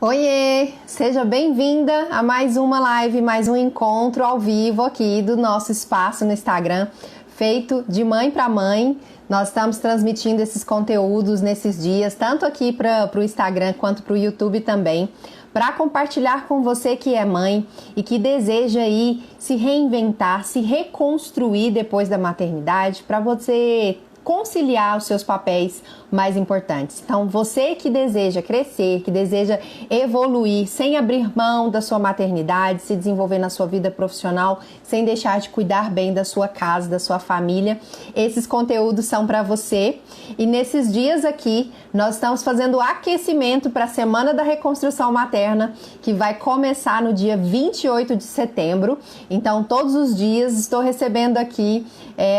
Oiê, seja bem-vinda a mais uma live, mais um encontro ao vivo aqui do nosso espaço no Instagram, feito de mãe para mãe. Nós estamos transmitindo esses conteúdos nesses dias, tanto aqui para o Instagram quanto para o YouTube também, para compartilhar com você que é mãe e que deseja aí se reinventar, se reconstruir depois da maternidade, para você conciliar os seus papéis mais importantes. Então, você que deseja crescer, que deseja evoluir sem abrir mão da sua maternidade, se desenvolver na sua vida profissional, sem deixar de cuidar bem da sua casa, da sua família, esses conteúdos são para você. E nesses dias aqui, nós estamos fazendo o aquecimento para a Semana da Reconstrução Materna, que vai começar no dia 28 de setembro. Então, todos os dias estou recebendo aqui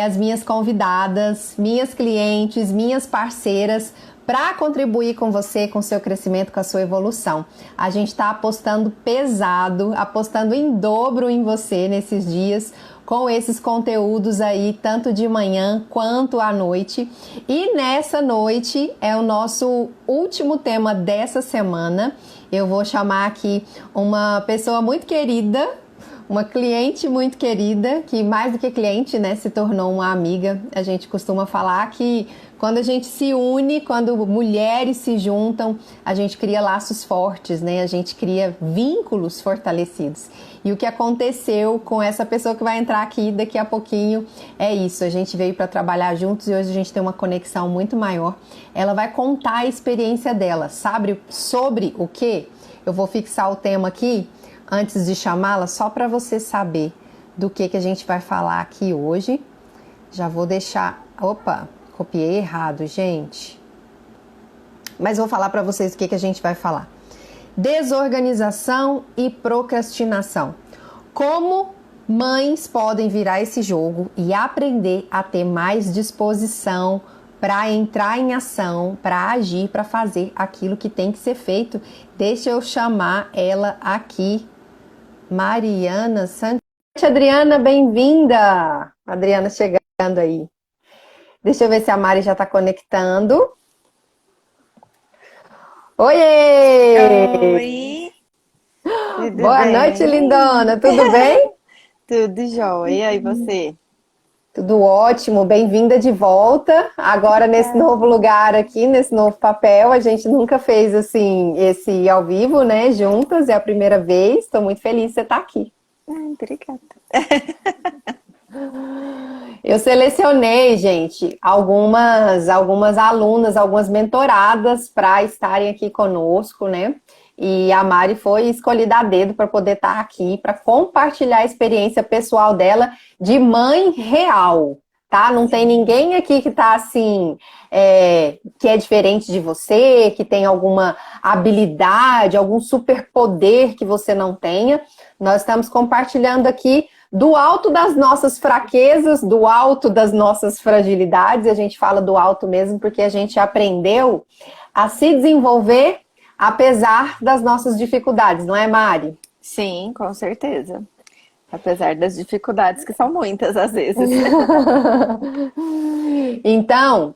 as minhas convidadas, minhas clientes, minhas parceiras, para contribuir com você, com o seu crescimento, com a sua evolução. A gente está apostando pesado, apostando em dobro em você nesses dias, com esses conteúdos aí, tanto de manhã quanto à noite. E nessa noite é o nosso último tema dessa semana. Eu vou chamar aqui uma pessoa muito querida, uma cliente muito querida, que mais do que cliente, né, se tornou uma amiga. A gente costuma falar que quando a gente se une, quando mulheres se juntam, a gente cria laços fortes, né? A gente cria vínculos fortalecidos. E o que aconteceu com essa pessoa que vai entrar aqui daqui a pouquinho é isso. A gente veio para trabalhar juntos e hoje a gente tem uma conexão muito maior. Ela vai contar a experiência dela, sabe sobre o quê? Eu vou fixar o tema aqui antes de chamá-la, só para você saber do que a gente vai falar aqui hoje. Já vou deixar... Opa, copiei errado, gente. Mas vou falar para vocês o que a gente vai falar. Desorganização e procrastinação. Como mães podem virar esse jogo e aprender a ter mais disposição para entrar em ação, para agir, para fazer aquilo que tem que ser feito. Deixa eu chamar ela aqui. Mariana Santos. Adriana, bem-vinda! Adriana chegando aí. Deixa eu ver se a Mari já está conectando. Oiê! Oi! Tudo Boa bem? noite, lindona. Tudo bem? Tudo jóia. E você? Tudo ótimo. Bem-vinda de volta. Agora nesse Obrigada. novo lugar aqui, nesse novo papel. A gente nunca fez assim esse ao vivo, né? Juntas. É a primeira vez. Estou muito feliz de você estar aqui. Obrigada. Eu selecionei, gente, algumas alunas, algumas mentoradas para estarem aqui conosco, né? E a Mari foi escolhida a dedo para poder estar aqui, para compartilhar a experiência pessoal dela de mãe real, tá? Não tem ninguém aqui que tá assim, que é diferente de você, que tem alguma habilidade, algum superpoder que você não tenha. Nós estamos compartilhando aqui do alto das nossas fraquezas, do alto das nossas fragilidades. A gente fala do alto mesmo porque a gente aprendeu a se desenvolver apesar das nossas dificuldades, não é, Mari? Sim, com certeza. Apesar das dificuldades, que são muitas às vezes. Então,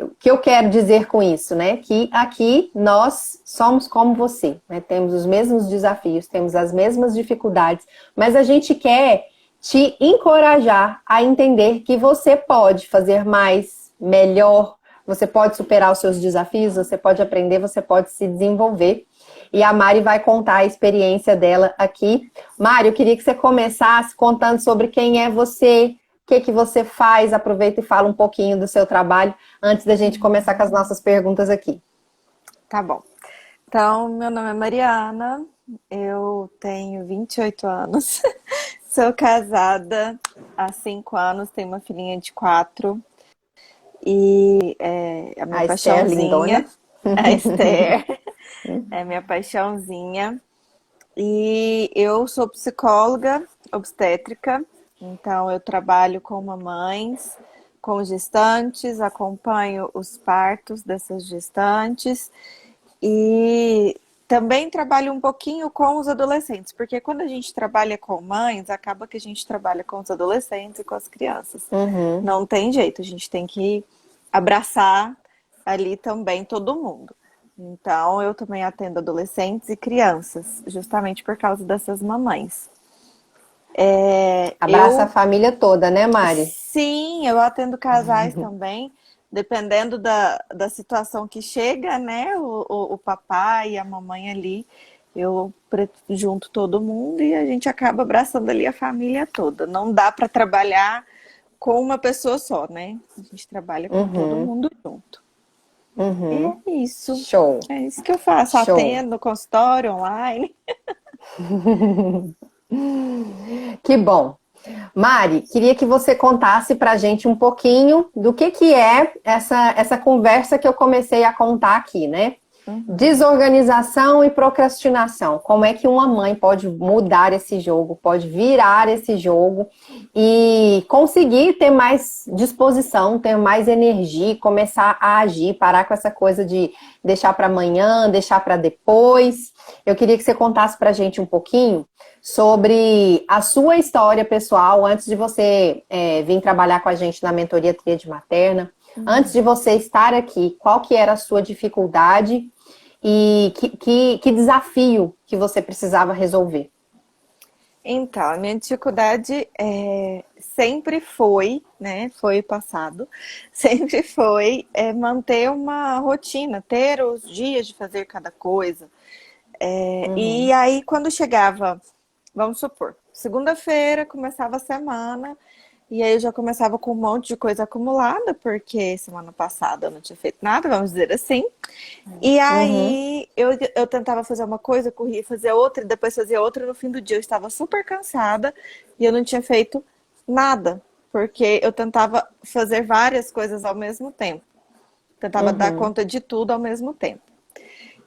o que eu quero dizer com isso, né? Que aqui nós somos como você, né? Temos os mesmos desafios, temos as mesmas dificuldades, mas a gente quer te encorajar a entender que você pode fazer mais, melhor, você pode superar os seus desafios, você pode aprender, você pode se desenvolver. E a Mari vai contar a experiência dela aqui. Mari, eu queria que você começasse contando sobre quem é você, o que você faz. Aproveita e fala um pouquinho do seu trabalho antes da gente começar com as nossas perguntas aqui. Tá bom. Então, meu nome é Mariana, eu tenho 28 anos, sou casada há 5 anos, tenho uma filhinha de 4 e a minha A Esther, lindona. paixãozinha, a Esther, é minha paixãozinha. E eu sou psicóloga obstétrica, então eu trabalho com mamães, com gestantes, acompanho os partos dessas gestantes e também trabalho um pouquinho com os adolescentes, porque quando a gente trabalha com mães, acaba que a gente trabalha com os adolescentes e com as crianças. Uhum. Não tem jeito, a gente tem que abraçar ali também todo mundo. Então, eu também atendo adolescentes e crianças, justamente por causa dessas mamães. Abraça a Eu, família toda, né, Mari? sim, eu atendo casais também, dependendo da situação que chega, né? O papai e a mamãe ali, junto todo mundo e a gente acaba abraçando ali a família toda. Não dá para trabalhar com uma pessoa só, né? A gente trabalha com todo Uhum, mundo junto. E uhum. é isso. Show, É isso que eu faço, show. atendo, consultório online. Que bom. Mari, queria que você contasse para a gente um pouquinho do que é essa conversa que eu comecei a contar aqui, né? Uhum. Desorganização e procrastinação. Como é que uma mãe pode mudar esse jogo, pode virar esse jogo e conseguir ter mais disposição, ter mais energia, começar a agir, parar com essa coisa de deixar para amanhã, deixar para depois. Eu queria que você contasse para a gente um pouquinho sobre a sua história pessoal antes de você vir trabalhar com a gente na mentoria Tríade Materna. Antes de Uhum. você estar aqui, qual que era a sua dificuldade e que desafio que você precisava resolver? Então, a minha dificuldade sempre foi, né? Foi passado, sempre foi manter uma rotina, ter os dias de fazer cada coisa. E Uhum, aí, quando chegava, vamos supor, segunda-feira começava a semana, e aí eu já começava com um monte de coisa acumulada, porque semana passada eu não tinha feito nada, vamos dizer assim. E uhum, aí eu tentava fazer uma coisa, corria fazer outra, e depois fazia outra, e no fim do dia eu estava super cansada e eu não tinha feito nada, porque eu tentava fazer várias coisas ao mesmo tempo. Tentava dar uhum, conta de tudo ao mesmo tempo.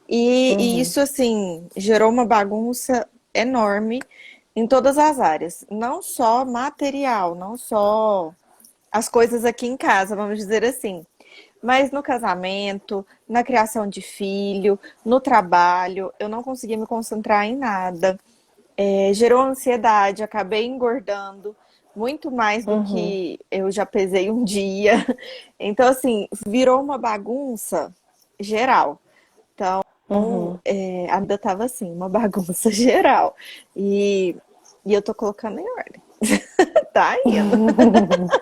E uhum, isso, assim, gerou uma bagunça enorme em todas as áreas. Não só material, não só as coisas aqui em casa, vamos dizer assim. Mas no casamento, na criação de filho, no trabalho, eu não conseguia me concentrar em nada. Gerou ansiedade, acabei engordando muito mais do uhum, que eu já pesei um dia. Então, assim, virou uma bagunça geral. Então, uhum. a vida tava assim, uma bagunça geral. E, e eu tô colocando em ordem. Tá indo.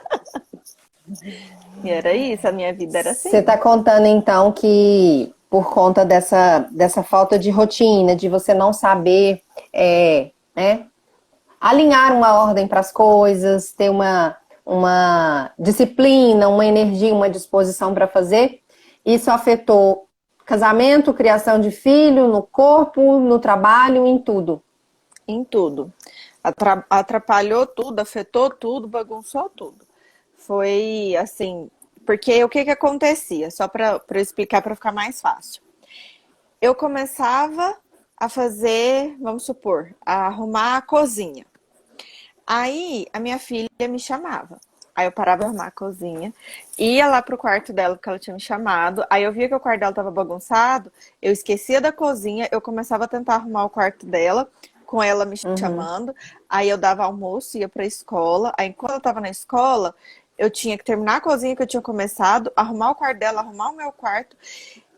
E era isso, a minha vida era Você assim. está contando então que por conta dessa falta de rotina, de você não saber, né, alinhar uma ordem para as coisas, ter uma disciplina, uma energia, uma disposição para fazer, isso afetou casamento, criação de filho, no corpo, no trabalho, em tudo. Em tudo. Atrapalhou tudo, afetou tudo, bagunçou tudo. Foi assim, porque o que que acontecia? Só para eu explicar para ficar mais fácil. Eu começava a fazer, vamos supor, a arrumar a cozinha. Aí a minha filha me chamava. Aí eu parava de arrumar a cozinha, ia lá pro quarto dela, porque ela tinha me chamado. Aí eu via que o quarto dela tava bagunçado, eu esquecia da cozinha, eu começava a tentar arrumar o quarto dela, com ela me Uhum, chamando. Aí eu dava almoço, ia pra escola. Aí quando eu tava na escola, eu tinha que terminar a cozinha que eu tinha começado, arrumar o quarto dela, arrumar o meu quarto.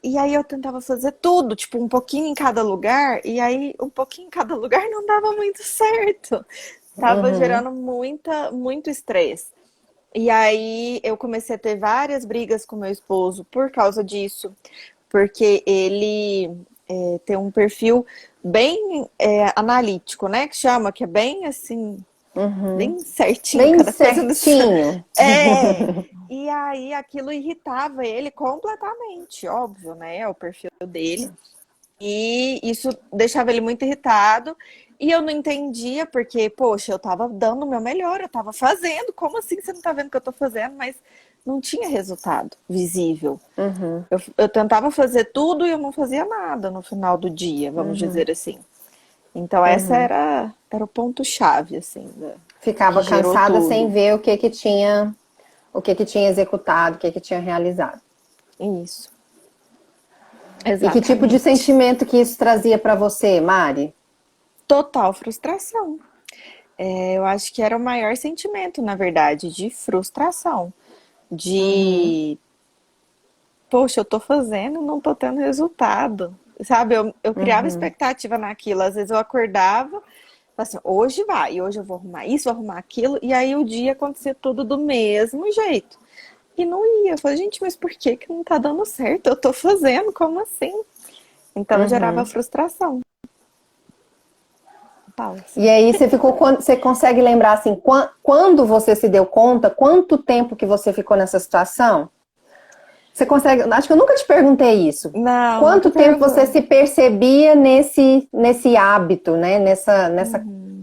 E aí eu tentava fazer tudo, tipo, um pouquinho em cada lugar, e aí um pouquinho em cada lugar não dava muito certo. Tava uhum, gerando muito estresse. E aí eu comecei a ter várias brigas com meu esposo por causa disso, porque ele tem um perfil bem analítico, né? Que chama, que é bem assim, uhum. bem certinho, Bem cada coisa no seu. certinho. É. E aí aquilo irritava ele completamente, óbvio, né? É o perfil dele. E isso deixava ele muito irritado. E eu não entendia, porque, poxa, eu tava dando o meu melhor, eu tava fazendo. Como assim você não tá vendo o que eu tô fazendo? Mas não tinha resultado visível. Uhum, Eu tentava fazer tudo e eu não fazia nada no final do dia, vamos uhum, dizer assim. Então, essa uhum. era o ponto-chave, assim, que Ficava gerou cansada sem tudo. ver o que tinha executado, o que tinha realizado. Isso, E que tipo de exatamente. sentimento que isso trazia para você, Mari? Total frustração. Eu acho que era o maior sentimento, na verdade, de frustração. Uhum, De poxa, eu tô fazendo, não tô tendo resultado. Sabe, eu criava Uhum. expectativa naquilo. Às vezes eu acordava, falava assim, hoje vai, hoje eu vou arrumar isso, vou arrumar aquilo, e aí o dia acontecia tudo do mesmo jeito. E não ia. Eu falei, gente, mas por que que não tá dando certo? Eu tô fazendo, como assim? Então gerava Uhum. frustração. Pausa. E aí você ficou, você consegue lembrar assim, quando você se deu conta, quanto tempo que você ficou nessa situação? Você consegue, acho que eu nunca te perguntei isso. Não, nunca Quanto tempo você perguntou. se percebia nesse hábito, né?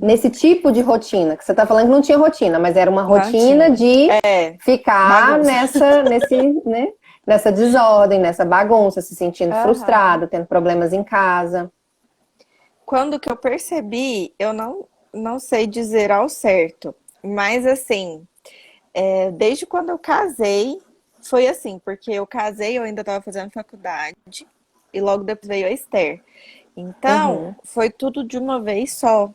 Nesse tipo de rotina? Que você está falando que não tinha rotina, mas era uma Não rotina tinha. de É, ficar bagunça. né? Nessa desordem, nessa bagunça, se sentindo Aham. frustrado, tendo problemas em casa. Quando que eu percebi, eu não sei dizer ao certo, mas assim, desde quando eu casei, foi assim, porque eu casei, eu ainda estava fazendo faculdade, e logo depois veio a Esther. Então, Uhum, foi tudo de uma vez só,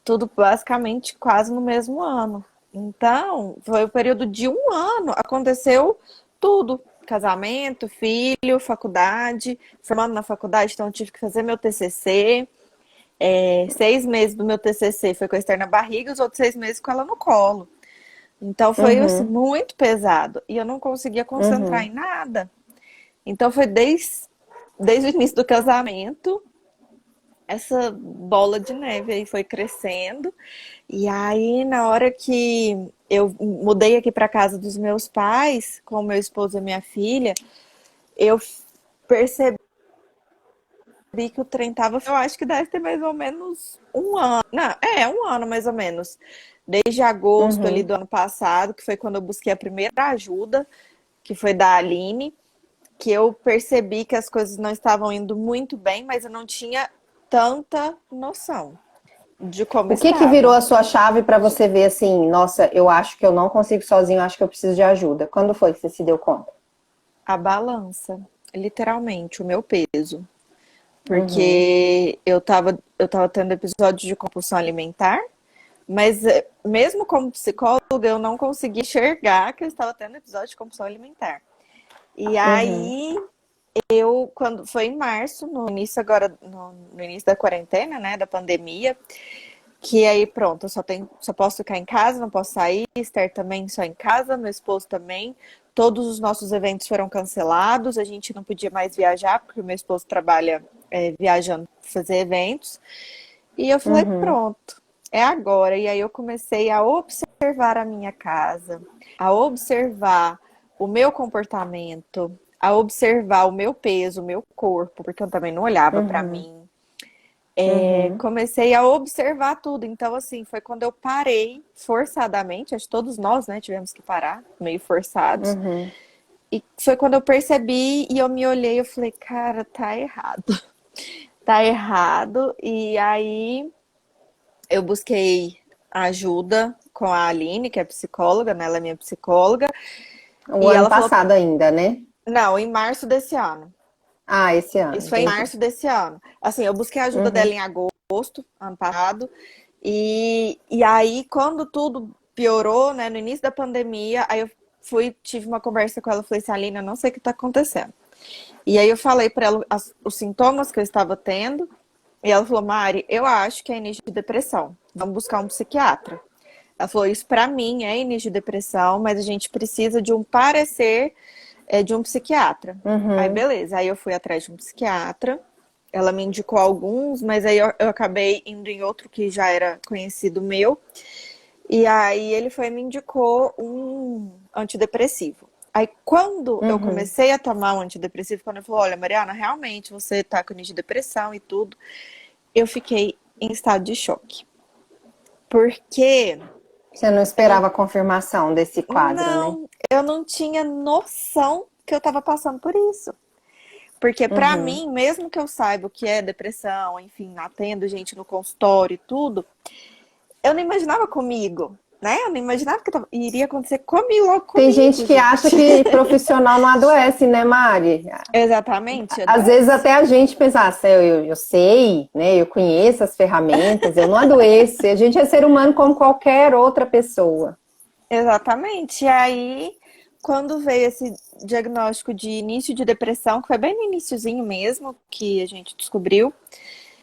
tudo basicamente quase no mesmo ano. Então, foi o período de um ano, aconteceu tudo. Casamento, filho, faculdade, formando na faculdade, então eu tive que fazer meu TCC. 6 meses do meu TCC foi com a Esther na barriga, os outros 6 meses com ela no colo. Então foi assim, uhum, muito pesado e eu não conseguia concentrar uhum. em nada. Então foi desde o início do casamento, essa bola de neve aí foi crescendo. E aí, na hora que eu mudei aqui para casa dos meus pais, com meu esposo e minha filha, eu percebi que o trem tava. Eu acho que deve ter mais ou menos um ano. Não, um ano mais ou menos. Desde agosto ali Uhum. do ano passado, que foi quando eu busquei a primeira ajuda, que foi da Aline, que eu percebi que as coisas não estavam indo muito bem, mas eu não tinha tanta noção de como O que que virou estava. a sua chave para você ver assim, nossa, eu acho que eu não consigo sozinho, eu acho que eu preciso de ajuda? Quando foi que você se deu conta? A balança, literalmente, o meu peso. Uhum, Porque eu tava tendo episódio de compulsão alimentar, mas mesmo como psicóloga, eu não conseguia enxergar que eu estava tendo episódio de compulsão alimentar. E uhum, aí, quando foi em março, no início agora, no início da quarentena, né, da pandemia, que aí pronto, só posso ficar em casa, não posso sair, Esther também só em casa, meu esposo também. Todos os nossos eventos foram cancelados, a gente não podia mais viajar, porque o meu esposo trabalha viajando fazer eventos. E eu falei, uhum, pronto, é agora. E aí eu comecei a observar a minha casa, a observar o meu comportamento, a observar o meu peso, o meu corpo, porque eu também não olhava para uhum, mim. uhum, Comecei a observar tudo. Então, assim, foi quando eu parei forçadamente. Acho que todos nós, né, tivemos que parar, meio forçados. uhum, E foi quando eu percebi e eu me olhei, eu falei, cara, tá errado. Tá errado. E aí eu busquei ajuda com a Aline, que é psicóloga, né? Ela é minha psicóloga. o E ano ela falou, passado ainda, né? não, em março desse ano. Ah, esse ano, Isso foi em entendi. março desse ano. Assim, eu busquei a ajuda dela Uhum, em agosto, ano passado. E aí, quando tudo piorou, né, no início da pandemia, aí eu tive uma conversa com ela, falei assim, Aline, eu não sei o que tá acontecendo. E aí eu falei para ela os sintomas que eu estava tendo, e ela falou, Mari, eu acho que é início de depressão. Vamos buscar um psiquiatra. Ela falou, isso para mim é início de depressão, mas a gente precisa de um parecer de um psiquiatra. Aí uhum, beleza, aí eu fui atrás de um psiquiatra. Ela me indicou alguns, mas aí eu acabei indo em outro que já era conhecido meu. E aí ele foi e me indicou um antidepressivo. Aí quando eu uhum. comecei a tomar um antidepressivo, quando ele falou, olha, Mariana, realmente você tá com início de depressão e tudo, eu fiquei em estado de choque. Porque Você não eu não, esperava a confirmação desse quadro, né? eu não tinha noção que eu tava passando por isso. Porque pra Uhum. mim, mesmo que eu saiba o que é depressão, enfim, atendo gente no consultório e tudo, eu não imaginava comigo, né? Eu não imaginava que iria acontecer comigo, logo Tem gente comigo, que acha gente. que profissional não adoece, né, Mari? Exatamente, Às vezes adoece. até a gente pensa, ah, eu sei, né? Eu conheço as ferramentas, eu não adoeço. A gente é ser humano como qualquer outra pessoa. Exatamente. E aí, quando veio esse diagnóstico de início de depressão, que foi bem no iniciozinho mesmo que a gente descobriu,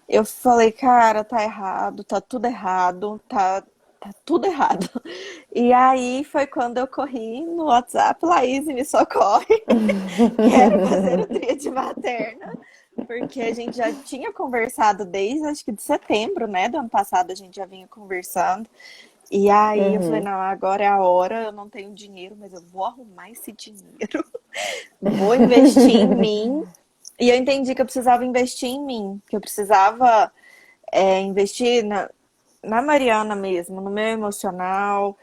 eu falei, cara, tá errado, tá tudo errado, tá tudo errado. E aí foi quando eu corri no WhatsApp, Laís, me socorre, quero fazer o tríade materna, porque a gente já tinha conversado desde, acho que de setembro, né, do ano passado, a gente já vinha conversando. E aí eu falei, não, agora é a hora, eu não tenho dinheiro, mas eu vou arrumar esse dinheiro, vou investir em mim. E eu entendi que eu precisava investir em mim, que eu precisava investir na Mariana mesmo, no meu emocional,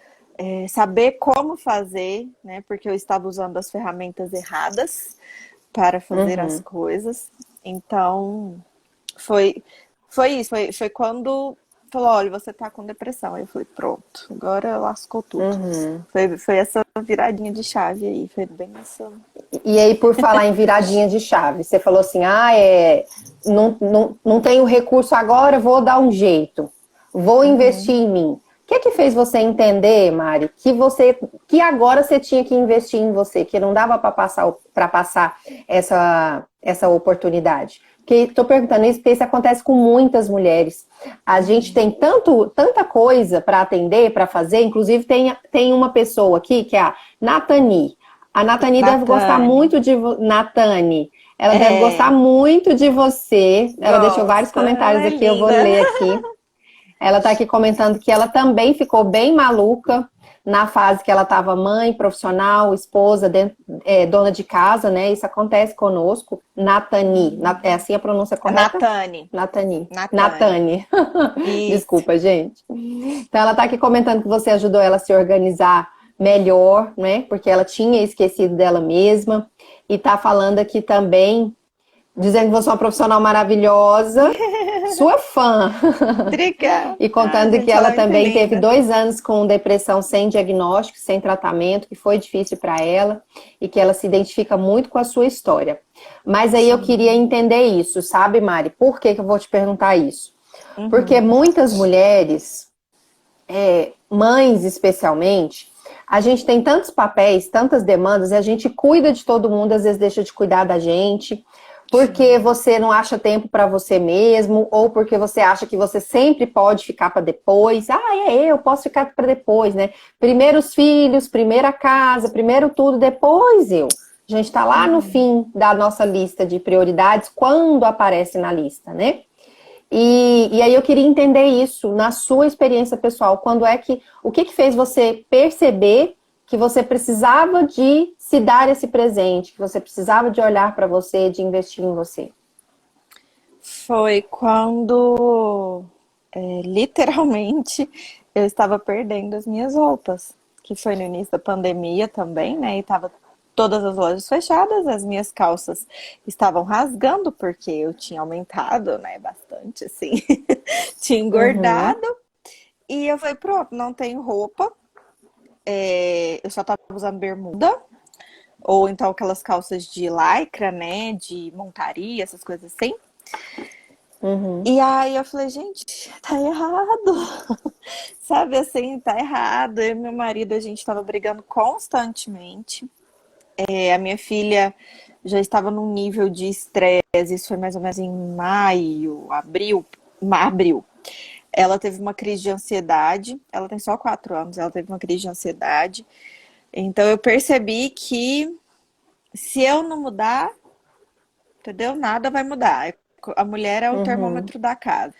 saber como fazer, né? Porque eu estava usando as ferramentas erradas para fazer as coisas. Então, foi isso. Foi quando falou, olha, você tá com depressão. Aí eu falei, pronto, agora lascou tudo. Foi essa viradinha de chave aí, foi bem essa... E aí, por falar em viradinha de chave, você falou assim, não tenho recurso agora, vou dar um jeito. Vou investir em mim. O que fez você entender, Mari, que agora você tinha que investir em você, que não dava para passar essa oportunidade? Porque estou perguntando isso porque isso acontece com muitas mulheres. A gente tem tanta coisa para atender, para fazer. Inclusive tem uma pessoa aqui que é a Nathani. A Nathani deve gostar muito de Nathani. Ela deve gostar muito de você. Ela deixou vários comentários aqui, eu vou ler aqui. Ela está aqui comentando que ela também ficou bem maluca na fase que ela estava mãe, profissional, esposa, dona de casa, né? Isso acontece conosco. Nathani, é assim a pronúncia correta? Nathani. Desculpa, gente. Então ela está aqui comentando que você ajudou ela a se organizar melhor, né? Porque ela tinha esquecido dela mesma. E está falando aqui também, dizendo que você é uma profissional maravilhosa, sua fã. Obrigada. E contando que ela também teve 2 anos com depressão sem diagnóstico, sem tratamento, que foi difícil para ela e que ela se identifica muito com a sua história. Mas aí eu queria entender isso, sabe, Mari? Por que eu vou te perguntar isso? Porque muitas mulheres, mães especialmente, a gente tem tantos papéis, tantas demandas, e a gente cuida de todo mundo, às vezes deixa de cuidar da gente, porque você não acha tempo para você mesmo, ou porque você acha que você sempre pode ficar para depois. Eu posso ficar para depois, né? Primeiro os filhos, primeiro a casa, primeiro tudo, depois eu. A gente está lá no fim da nossa lista de prioridades, quando aparece na lista, né? E aí eu queria entender isso na sua experiência pessoal. O que fez você perceber que você precisava de se dar esse presente, que você precisava de olhar para você, de investir em você? Foi quando, literalmente, eu estava perdendo as minhas roupas, que foi no início da pandemia também, né? E tava todas as lojas fechadas, as minhas calças estavam rasgando, porque eu tinha aumentado, né, bastante, assim, tinha engordado. E eu falei, pronto, não tenho roupa, eu só tava usando bermuda, ou então aquelas calças de lycra, né, de montaria, essas coisas assim. E aí eu falei, gente, tá errado, sabe assim, tá errado. Eu e meu marido, a gente tava brigando constantemente. A minha filha já estava num nível de estresse, isso foi mais ou menos em abril. Ela teve uma crise de ansiedade, ela tem só 4 anos, ela teve uma crise de ansiedade. Então eu percebi que se eu não mudar, entendeu? Nada vai mudar. A mulher é o termômetro da casa.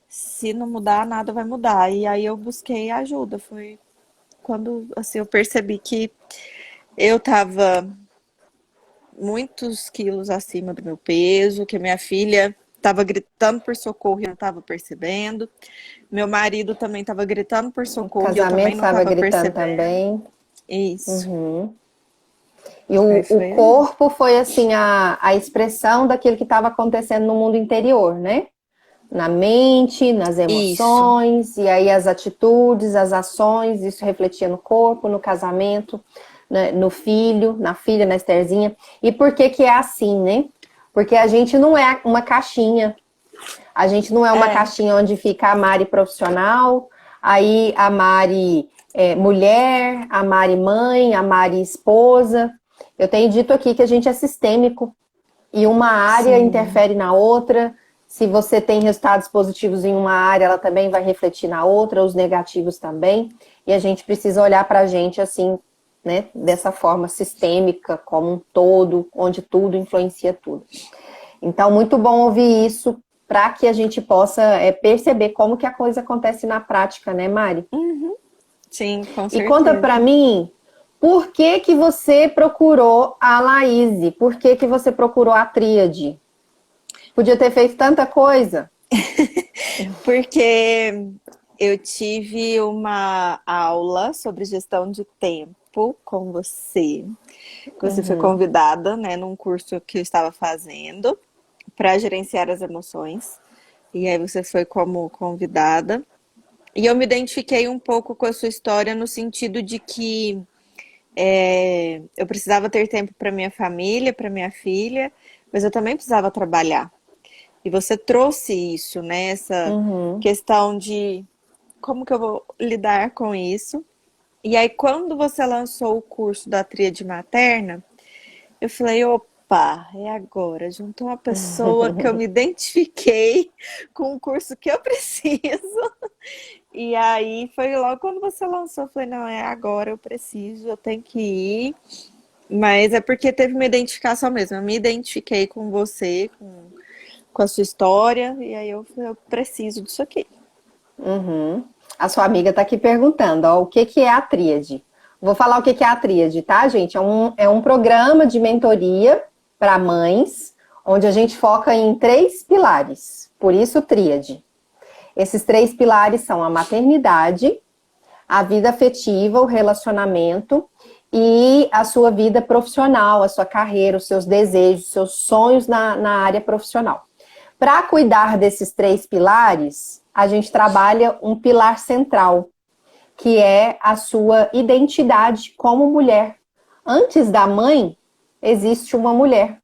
Se não mudar, nada vai mudar. E aí eu busquei ajuda. Foi quando assim, eu percebi que eu tava muitos quilos acima do meu peso, que minha filha estava gritando por socorro e eu não estava percebendo. Meu marido também estava gritando por socorro e eu também não estava percebendo. Também. Isso. E o corpo foi assim a expressão daquilo que estava acontecendo no mundo interior, né? Na mente, nas emoções, e aí as atitudes, as ações, isso refletia no corpo, no casamento, né, no filho, na filha, na Estherzinha. E por que é assim, né? Porque a gente não é uma caixinha. A gente não é uma caixinha onde fica a Mari profissional, aí a Mari mulher, a Mari mãe, a Mari esposa. Eu tenho dito aqui que a gente é sistêmico e uma área interfere na outra. Se você tem resultados positivos em uma área, ela também vai refletir na outra, os negativos também. E a gente precisa olhar para a gente assim, né, dessa forma sistêmica, como um todo, onde tudo influencia tudo. Então, muito bom ouvir isso, para que a gente possa perceber como que a coisa acontece na prática, né, Mari? Uhum. Sim, com certeza. E conta para mim, por que que você procurou a Laíse? Por que que você procurou a Tríade? Podia ter feito tanta coisa. Porque eu tive uma aula sobre gestão de tempo com você. Você foi convidada, né, num curso que eu estava fazendo para gerenciar as emoções. E aí você foi como convidada. E eu me identifiquei um pouco com a sua história no sentido de que eu precisava ter tempo para minha família, para minha filha, mas eu também precisava trabalhar. E você trouxe isso, né? Essa questão de como que eu vou lidar com isso. E aí, quando você lançou o curso da Tríade Materna, eu falei, opa, é agora. Juntou uma pessoa que eu me identifiquei com o curso que eu preciso. E aí, foi logo quando você lançou, eu falei, não, é agora, eu preciso, eu tenho que ir. Mas é porque teve uma identificação mesmo. Eu me identifiquei com você, com a sua história, e aí eu preciso disso aqui. A sua amiga está aqui perguntando, ó, o que que é a Tríade? Vou falar o que que é a Tríade, tá, gente? É um programa de mentoria para mães, onde a gente foca em 3 pilares, por isso Tríade. Esses 3 pilares são a maternidade, a vida afetiva, o relacionamento e a sua vida profissional, a sua carreira, os seus desejos, os seus sonhos na área profissional. Para cuidar desses 3 pilares, a gente trabalha um pilar central, que é a sua identidade como mulher. Antes da mãe, existe uma mulher,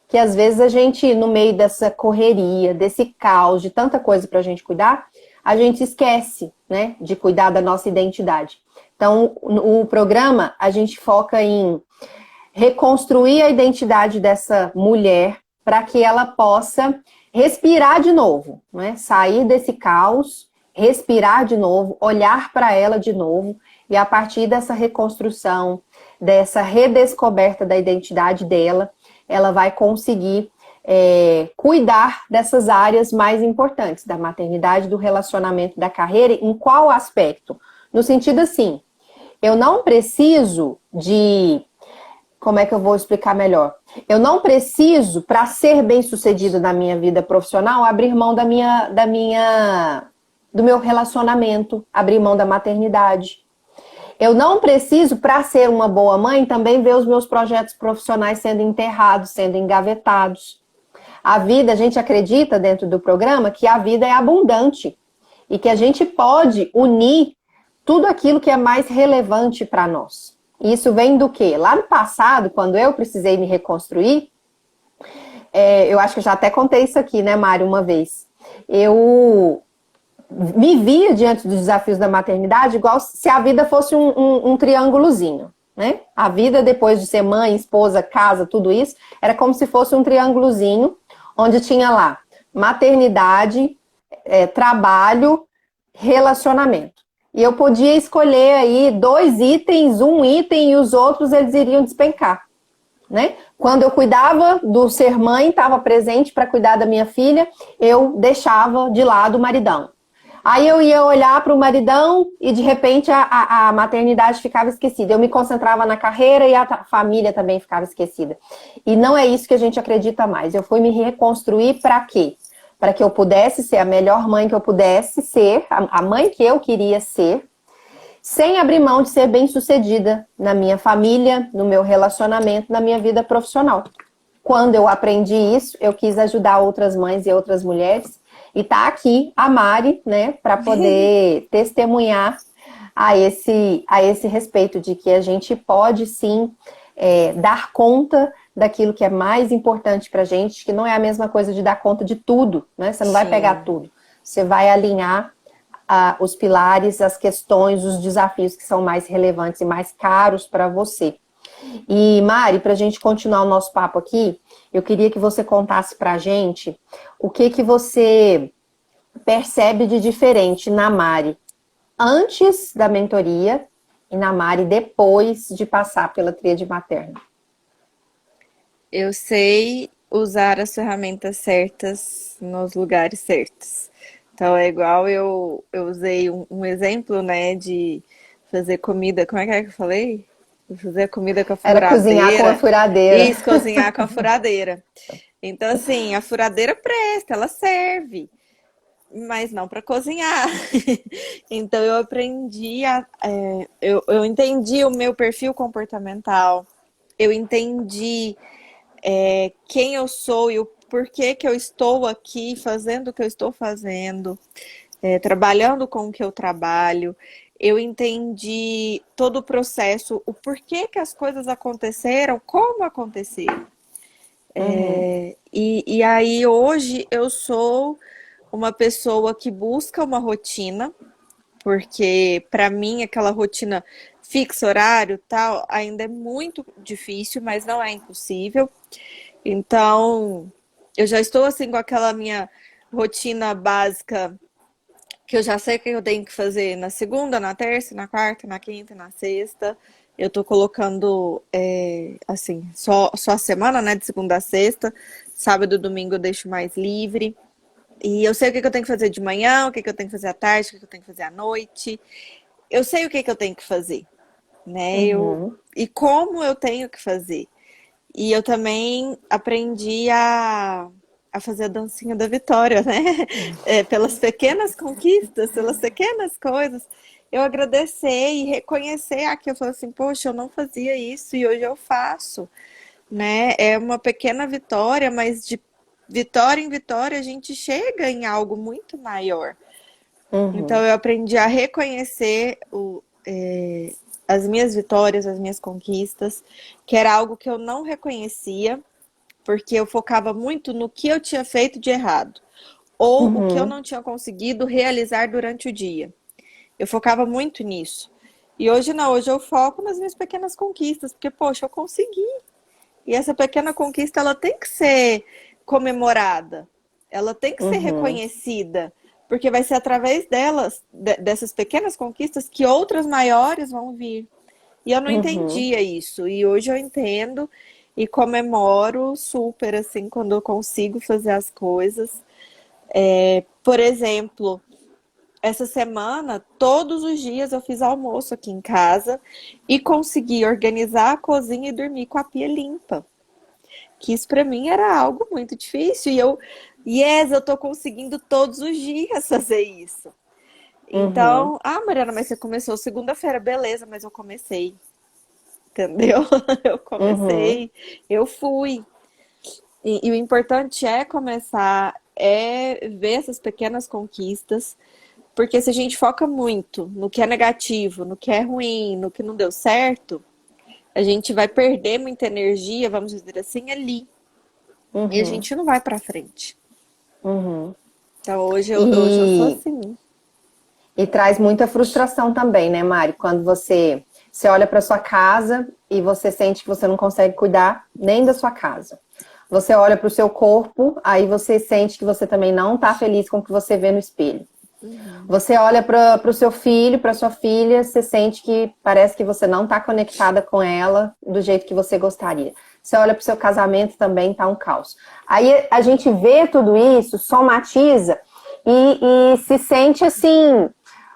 que às vezes a gente, no meio dessa correria, desse caos, de tanta coisa para a gente cuidar, a gente esquece, né, de cuidar da nossa identidade. Então, o programa, a gente foca em reconstruir a identidade dessa mulher para que ela possa respirar de novo, né? Sair desse caos, respirar de novo, olhar para ela de novo e a partir dessa reconstrução, dessa redescoberta da identidade dela, ela vai conseguir cuidar dessas áreas mais importantes, da maternidade, do relacionamento, da carreira. Em qual aspecto? No sentido assim, eu não preciso de... Como é que eu vou explicar melhor? Eu não preciso, para ser bem-sucedido na minha vida profissional, abrir mão do meu relacionamento, abrir mão da maternidade. Eu não preciso, para ser uma boa mãe, também ver os meus projetos profissionais sendo enterrados, sendo engavetados. A vida, a gente acredita dentro do programa que a vida é abundante e que a gente pode unir tudo aquilo que é mais relevante para nós. Isso vem do quê? Lá no passado, quando eu precisei me reconstruir, eu acho que eu já até contei isso aqui, né, Mário, uma vez. Eu me via diante dos desafios da maternidade igual se a vida fosse um triângulozinho, né? A vida, depois de ser mãe, esposa, casa, tudo isso, era como se fosse um triângulozinho, onde tinha lá maternidade, trabalho, relacionamento. E eu podia escolher aí 2 itens, um item, e os outros eles iriam despencar, né? Quando eu cuidava do ser mãe, estava presente para cuidar da minha filha, eu deixava de lado o maridão. Aí eu ia olhar para o maridão e de repente a maternidade ficava esquecida. Eu me concentrava na carreira e a família também ficava esquecida. E não é isso que a gente acredita mais. Eu fui me reconstruir para quê? Para que eu pudesse ser a melhor mãe que eu pudesse ser, a mãe que eu queria ser, sem abrir mão de ser bem-sucedida na minha família, no meu relacionamento, na minha vida profissional. Quando eu aprendi isso, eu quis ajudar outras mães e outras mulheres. E tá aqui a Mari, né, para poder testemunhar a esse respeito de que a gente pode sim dar conta daquilo que é mais importante pra gente, que não é a mesma coisa de dar conta de tudo, né? Você não vai pegar tudo. Você vai alinhar os pilares, as questões, os desafios que são mais relevantes e mais caros para você. E Mari, para a gente continuar o nosso papo aqui, eu queria que você contasse para a gente o que você percebe de diferente na Mari antes da mentoria e na Mari depois de passar pela tríade materna. Eu sei usar as ferramentas certas nos lugares certos. Então é igual eu usei um exemplo, né, de fazer comida. Como é que eu falei? Fazer comida com a Era cozinhar com a furadeira. furadeira. Isso, cozinhar com a furadeira. Então, assim, a furadeira presta, ela serve, mas não para cozinhar. Então, eu aprendi eu entendi o meu perfil comportamental, eu entendi quem eu sou e o porquê que eu estou aqui fazendo o que eu estou fazendo, trabalhando com o que eu trabalho. Eu entendi todo o processo, o porquê que as coisas aconteceram, como aconteceram. E aí hoje eu sou uma pessoa que busca uma rotina, porque para mim aquela rotina fixa, horário, tal, ainda é muito difícil, mas não é impossível. Então, eu já estou assim com aquela minha rotina básica, que eu já sei o que eu tenho que fazer na segunda, na terça, na quarta, na quinta, na sexta. Eu tô colocando, assim, só a semana, né, de segunda a sexta. Sábado e domingo eu deixo mais livre. E eu sei o que eu tenho que fazer de manhã, o que eu tenho que fazer à tarde, o que eu tenho que fazer à noite. Eu sei o que eu tenho que fazer, né? E como eu tenho que fazer. E eu também aprendi a fazer a dancinha da vitória, né? Pelas pequenas conquistas, pelas pequenas coisas. Eu agradecer e reconhecer que eu falei assim, poxa, eu não fazia isso e hoje eu faço, né? É uma pequena vitória, mas de vitória em vitória a gente chega em algo muito maior. Então eu aprendi a reconhecer as minhas vitórias, as minhas conquistas, que era algo que eu não reconhecia, porque eu focava muito no que eu tinha feito de errado, ou o que eu não tinha conseguido realizar durante o dia. Eu focava muito nisso. E hoje não, hoje eu foco nas minhas pequenas conquistas, porque, poxa, eu consegui. E essa pequena conquista, ela tem que ser comemorada, ela tem que ser reconhecida, porque vai ser através delas, dessas pequenas conquistas, que outras maiores vão vir. E eu não entendia isso, e hoje eu entendo e comemoro super, assim, quando eu consigo fazer as coisas. Por exemplo, essa semana, todos os dias eu fiz almoço aqui em casa e consegui organizar a cozinha e dormir com a pia limpa. Que isso para mim era algo muito difícil. E eu tô conseguindo todos os dias fazer isso. Então, Mariana, mas você começou segunda-feira, beleza, mas eu comecei. Entendeu? Eu comecei, eu fui. E o importante é começar, ver essas pequenas conquistas, porque se a gente foca muito no que é negativo, no que é ruim, no que não deu certo, a gente vai perder muita energia, vamos dizer assim, ali. E a gente não vai pra frente. Então hoje eu sou assim. E traz muita frustração também, né, Mari? Quando você olha para sua casa e você sente que você não consegue cuidar nem da sua casa. Você olha para o seu corpo, aí você sente que você também não está feliz com o que você vê no espelho. Você olha para o seu filho, para sua filha, você sente que parece que você não está conectada com ela do jeito que você gostaria. Você olha para o seu casamento, também tá um caos. Aí a gente vê tudo isso, somatiza e se sente assim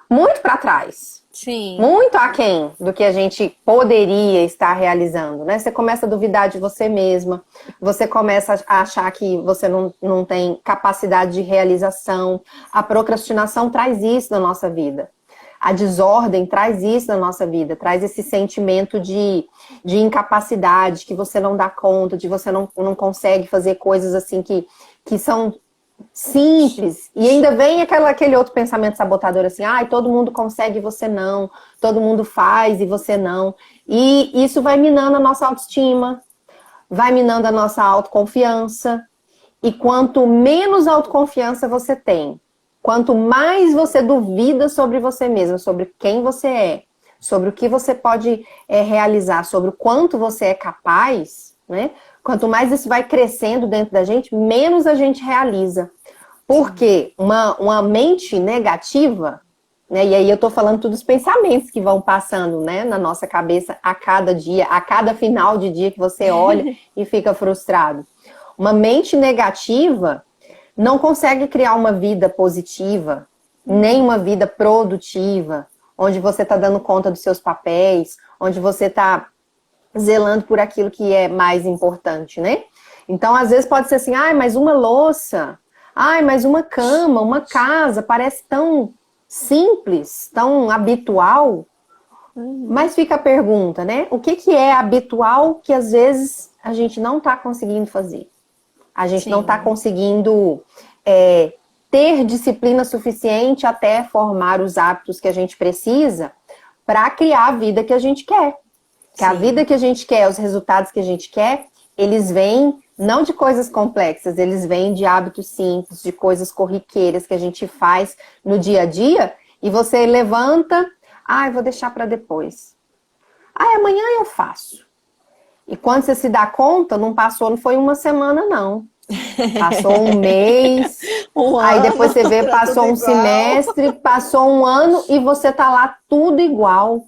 muito para trás. Sim. Muito aquém do que a gente poderia estar realizando, né? Você começa a duvidar de você mesma, você começa a achar que você não tem capacidade de realização. A procrastinação traz isso na nossa vida. A desordem traz isso na nossa vida, traz esse sentimento de incapacidade, que você não dá conta, de você não consegue fazer coisas assim que são simples, e ainda vem aquele outro pensamento sabotador assim, todo mundo consegue e você não, todo mundo faz e você não, e isso vai minando a nossa autoestima, vai minando a nossa autoconfiança, e quanto menos autoconfiança você tem, Quanto mais você duvida sobre você mesmo, sobre quem você é, sobre o que você pode realizar, sobre o quanto você é capaz, né? Quanto mais isso vai crescendo dentro da gente, menos a gente realiza. Porque uma mente negativa, né? E aí eu tô falando todos os pensamentos que vão passando, né, na nossa cabeça a cada dia, a cada final de dia que você olha e fica frustrado. Uma mente negativa não consegue criar uma vida positiva, nem uma vida produtiva, onde você está dando conta dos seus papéis, onde você está zelando por aquilo que é mais importante, né? Então, às vezes pode ser assim, ai, mas uma louça, ai, mas uma cama, uma casa, parece tão simples, tão habitual, mas fica a pergunta, né? O que é habitual que às vezes a gente não está conseguindo fazer? A gente não está conseguindo ter disciplina suficiente até formar os hábitos que a gente precisa para criar a vida que a gente quer. Que a vida que a gente quer, os resultados que a gente quer, eles vêm não de coisas complexas, eles vêm de hábitos simples, de coisas corriqueiras que a gente faz no dia a dia e você levanta, vou deixar para depois. Amanhã eu faço. E quando você se dá conta, não foi uma semana, não. Passou um mês, aí depois você vê, passou um semestre, passou um ano e você tá lá tudo igual.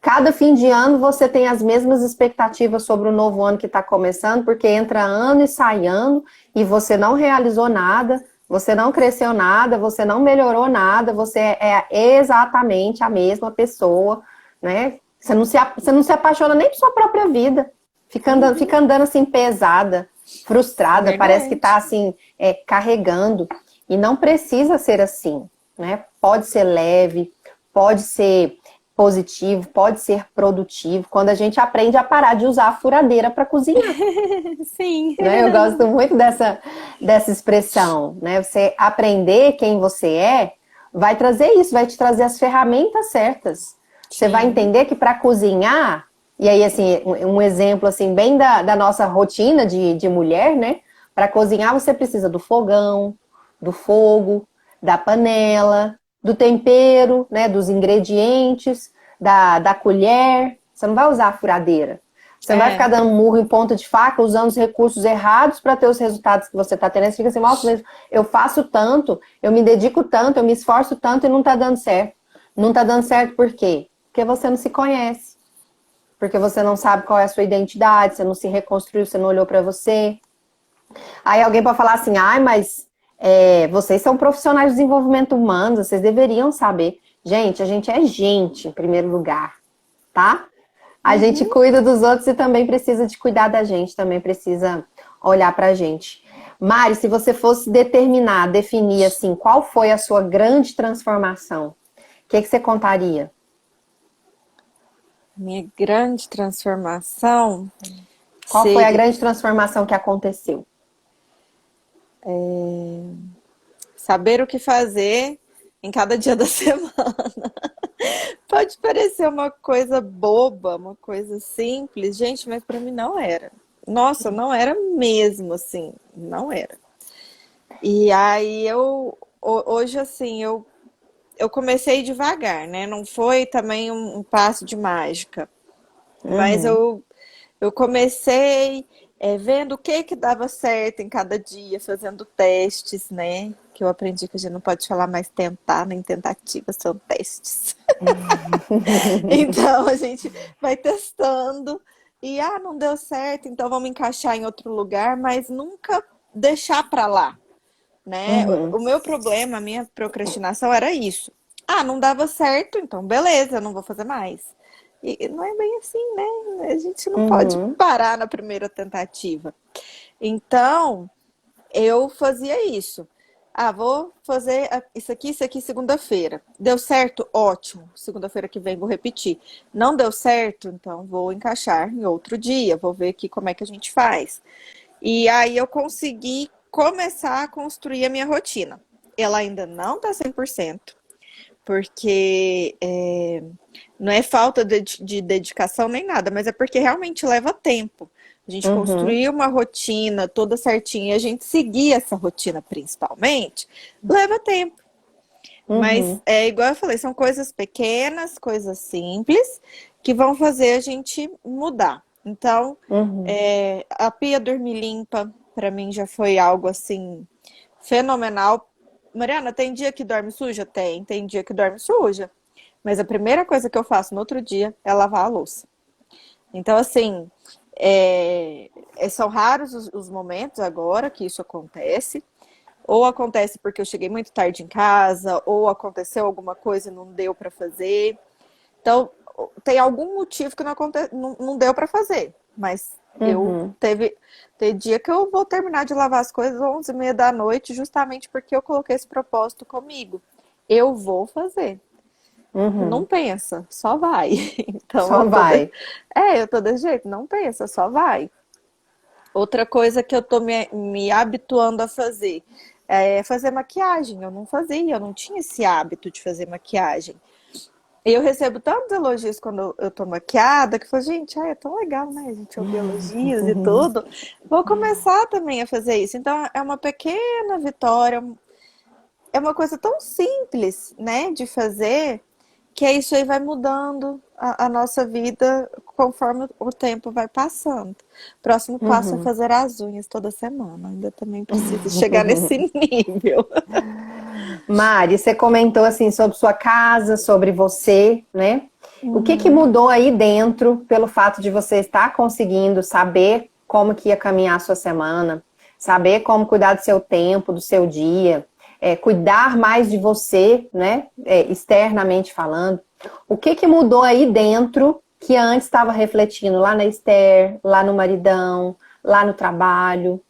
Cada fim de ano você tem as mesmas expectativas sobre o novo ano que está começando, porque entra ano e sai ano e você não realizou nada, você não cresceu nada, você não melhorou nada, você é exatamente a mesma pessoa, né? Você não se apaixona nem por sua própria vida, fica andando assim pesada, frustrada, parece que está assim, carregando. E não precisa ser assim, né? Pode ser leve, pode ser positivo, pode ser produtivo, quando a gente aprende a parar de usar a furadeira para cozinhar. Sim. Né? Eu gosto muito dessa expressão, né? Você aprender quem você é, vai trazer isso, vai te trazer as ferramentas certas. Você vai entender que para cozinhar, e aí assim, um exemplo assim, bem da nossa rotina de mulher, né? Para cozinhar você precisa do fogão, do fogo, da panela, do tempero, né, dos ingredientes, da colher. Você não vai usar a furadeira. Você não vai ficar dando murro em ponta de faca, usando os recursos errados para ter os resultados que você está tendo. Você fica assim, nossa, eu faço tanto, eu me dedico tanto, eu me esforço tanto e não está dando certo. Não está dando certo por quê? Porque você não se conhece. Porque você não sabe qual é a sua identidade, você não se reconstruiu, você não olhou para você. Aí alguém pode falar assim, mas vocês são profissionais de desenvolvimento humano, vocês deveriam saber. Gente, a gente é gente, em primeiro lugar, tá? A gente cuida dos outros e também precisa de cuidar da gente, também precisa olhar pra gente. Mari, se você fosse definir assim, qual foi a sua grande transformação, o que você contaria? Minha grande transformação... Qual foi a grande transformação que aconteceu? Saber o que fazer em cada dia da semana. Pode parecer uma coisa boba, uma coisa simples, gente, mas para mim não era. Nossa, não era mesmo, assim, não era. E aí hoje assim, eu comecei devagar, né? Não foi também um passo de mágica. Mas eu comecei vendo o que dava certo em cada dia, fazendo testes, né? Que eu aprendi que a gente não pode falar mais tentar, nem tentativas, são testes. Então a gente vai testando e não deu certo, então vamos encaixar em outro lugar, mas nunca deixar pra lá, né? O meu problema, a minha procrastinação era isso. Não dava certo, então beleza, não vou fazer mais. E não é bem assim, né? A gente não pode parar na primeira tentativa. Então, eu fazia isso. Vou fazer isso aqui segunda-feira. Deu certo? Ótimo. Segunda-feira que vem vou repetir. Não deu certo? Então vou encaixar em outro dia. Vou ver aqui como é que a gente faz. E aí eu consegui começar a construir a minha rotina. Ela ainda não tá 100%. Porque não é falta de dedicação nem nada, mas é porque realmente leva tempo. A gente construir uma rotina toda certinha e a gente seguir essa rotina principalmente, leva tempo. Mas Uhum, é igual eu falei, são coisas pequenas, coisas simples, que vão fazer a gente mudar. Então, uhum, a pia dormir limpa, para mim já foi algo assim fenomenal. Mariana, tem dia que dorme suja? Tem dia que dorme suja. Mas a primeira coisa que eu faço no outro dia é lavar a louça. Então, assim, são raros os momentos agora que isso acontece. Ou acontece porque eu cheguei muito tarde em casa, ou aconteceu alguma coisa e não deu para fazer. Então, tem algum motivo que não deu para fazer. Mas uhum, tem dia que eu vou terminar de lavar as coisas às 11h30 da noite, justamente porque eu coloquei esse propósito comigo. Eu vou fazer. Não uhum. pensa, só vai. Então Só vai. eu tô desse jeito, não pensa, só vai. Outra coisa que eu tô me habituando a fazer é fazer maquiagem. Eu não fazia, eu não tinha esse hábito de fazer maquiagem. E eu recebo tantos elogios quando eu tô maquiada, que eu falo, gente, é tão legal, né? A gente ouvir elogios e tudo. Vou começar também a fazer isso. Então, é uma pequena vitória, é uma coisa tão simples, né, de fazer, que é isso aí vai mudando a nossa vida conforme o tempo vai passando. Próximo passo é Uhum. fazer as unhas toda semana. Ainda também preciso chegar nesse nível. Mari, você comentou assim sobre sua casa, sobre você, né? O que Uhum. mudou aí dentro pelo fato de você estar conseguindo saber como que ia caminhar a sua semana, saber como cuidar do seu tempo, do seu dia, cuidar mais de você, né? Externamente falando. O que mudou aí dentro que antes estava refletindo lá na Esther, lá no maridão, lá no trabalho?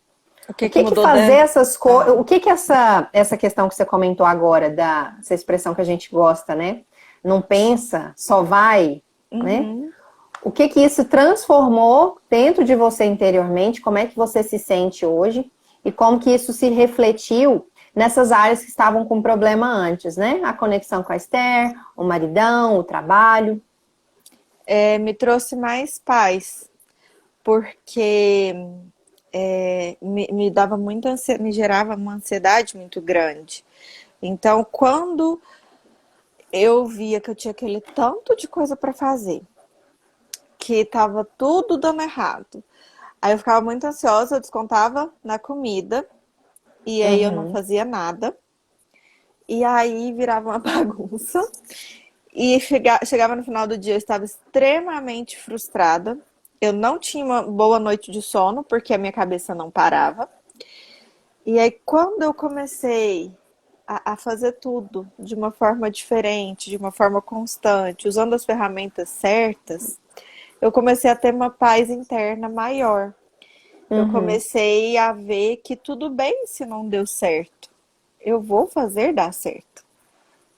O O que que que mudou fazer dentro? essas coisas, o que essa questão que você comentou agora, essa expressão que a gente gosta, né? Não pensa, só vai, né? Uhum. O que isso transformou dentro de você interiormente? Como é que você se sente hoje? E como que isso se refletiu nessas áreas que estavam com problema antes, né? A conexão com a Esther, o maridão, o trabalho. Me trouxe mais paz, porque me dava muita me gerava uma ansiedade muito grande. Então, quando eu via que eu tinha aquele tanto de coisa para fazer, que tava tudo dando errado, aí eu ficava muito ansiosa, eu descontava na comida, e aí eu não Uhum, fazia nada, e aí virava uma bagunça. E chegava no final do dia, eu estava extremamente frustrada. Eu não tinha uma boa noite de sono, porque a minha cabeça não parava. E aí, quando eu comecei a fazer tudo de uma forma diferente, de uma forma constante, usando as ferramentas certas, eu comecei a ter uma paz interna maior. Eu uhum, comecei a ver que tudo bem se não deu certo. Eu vou fazer dar certo.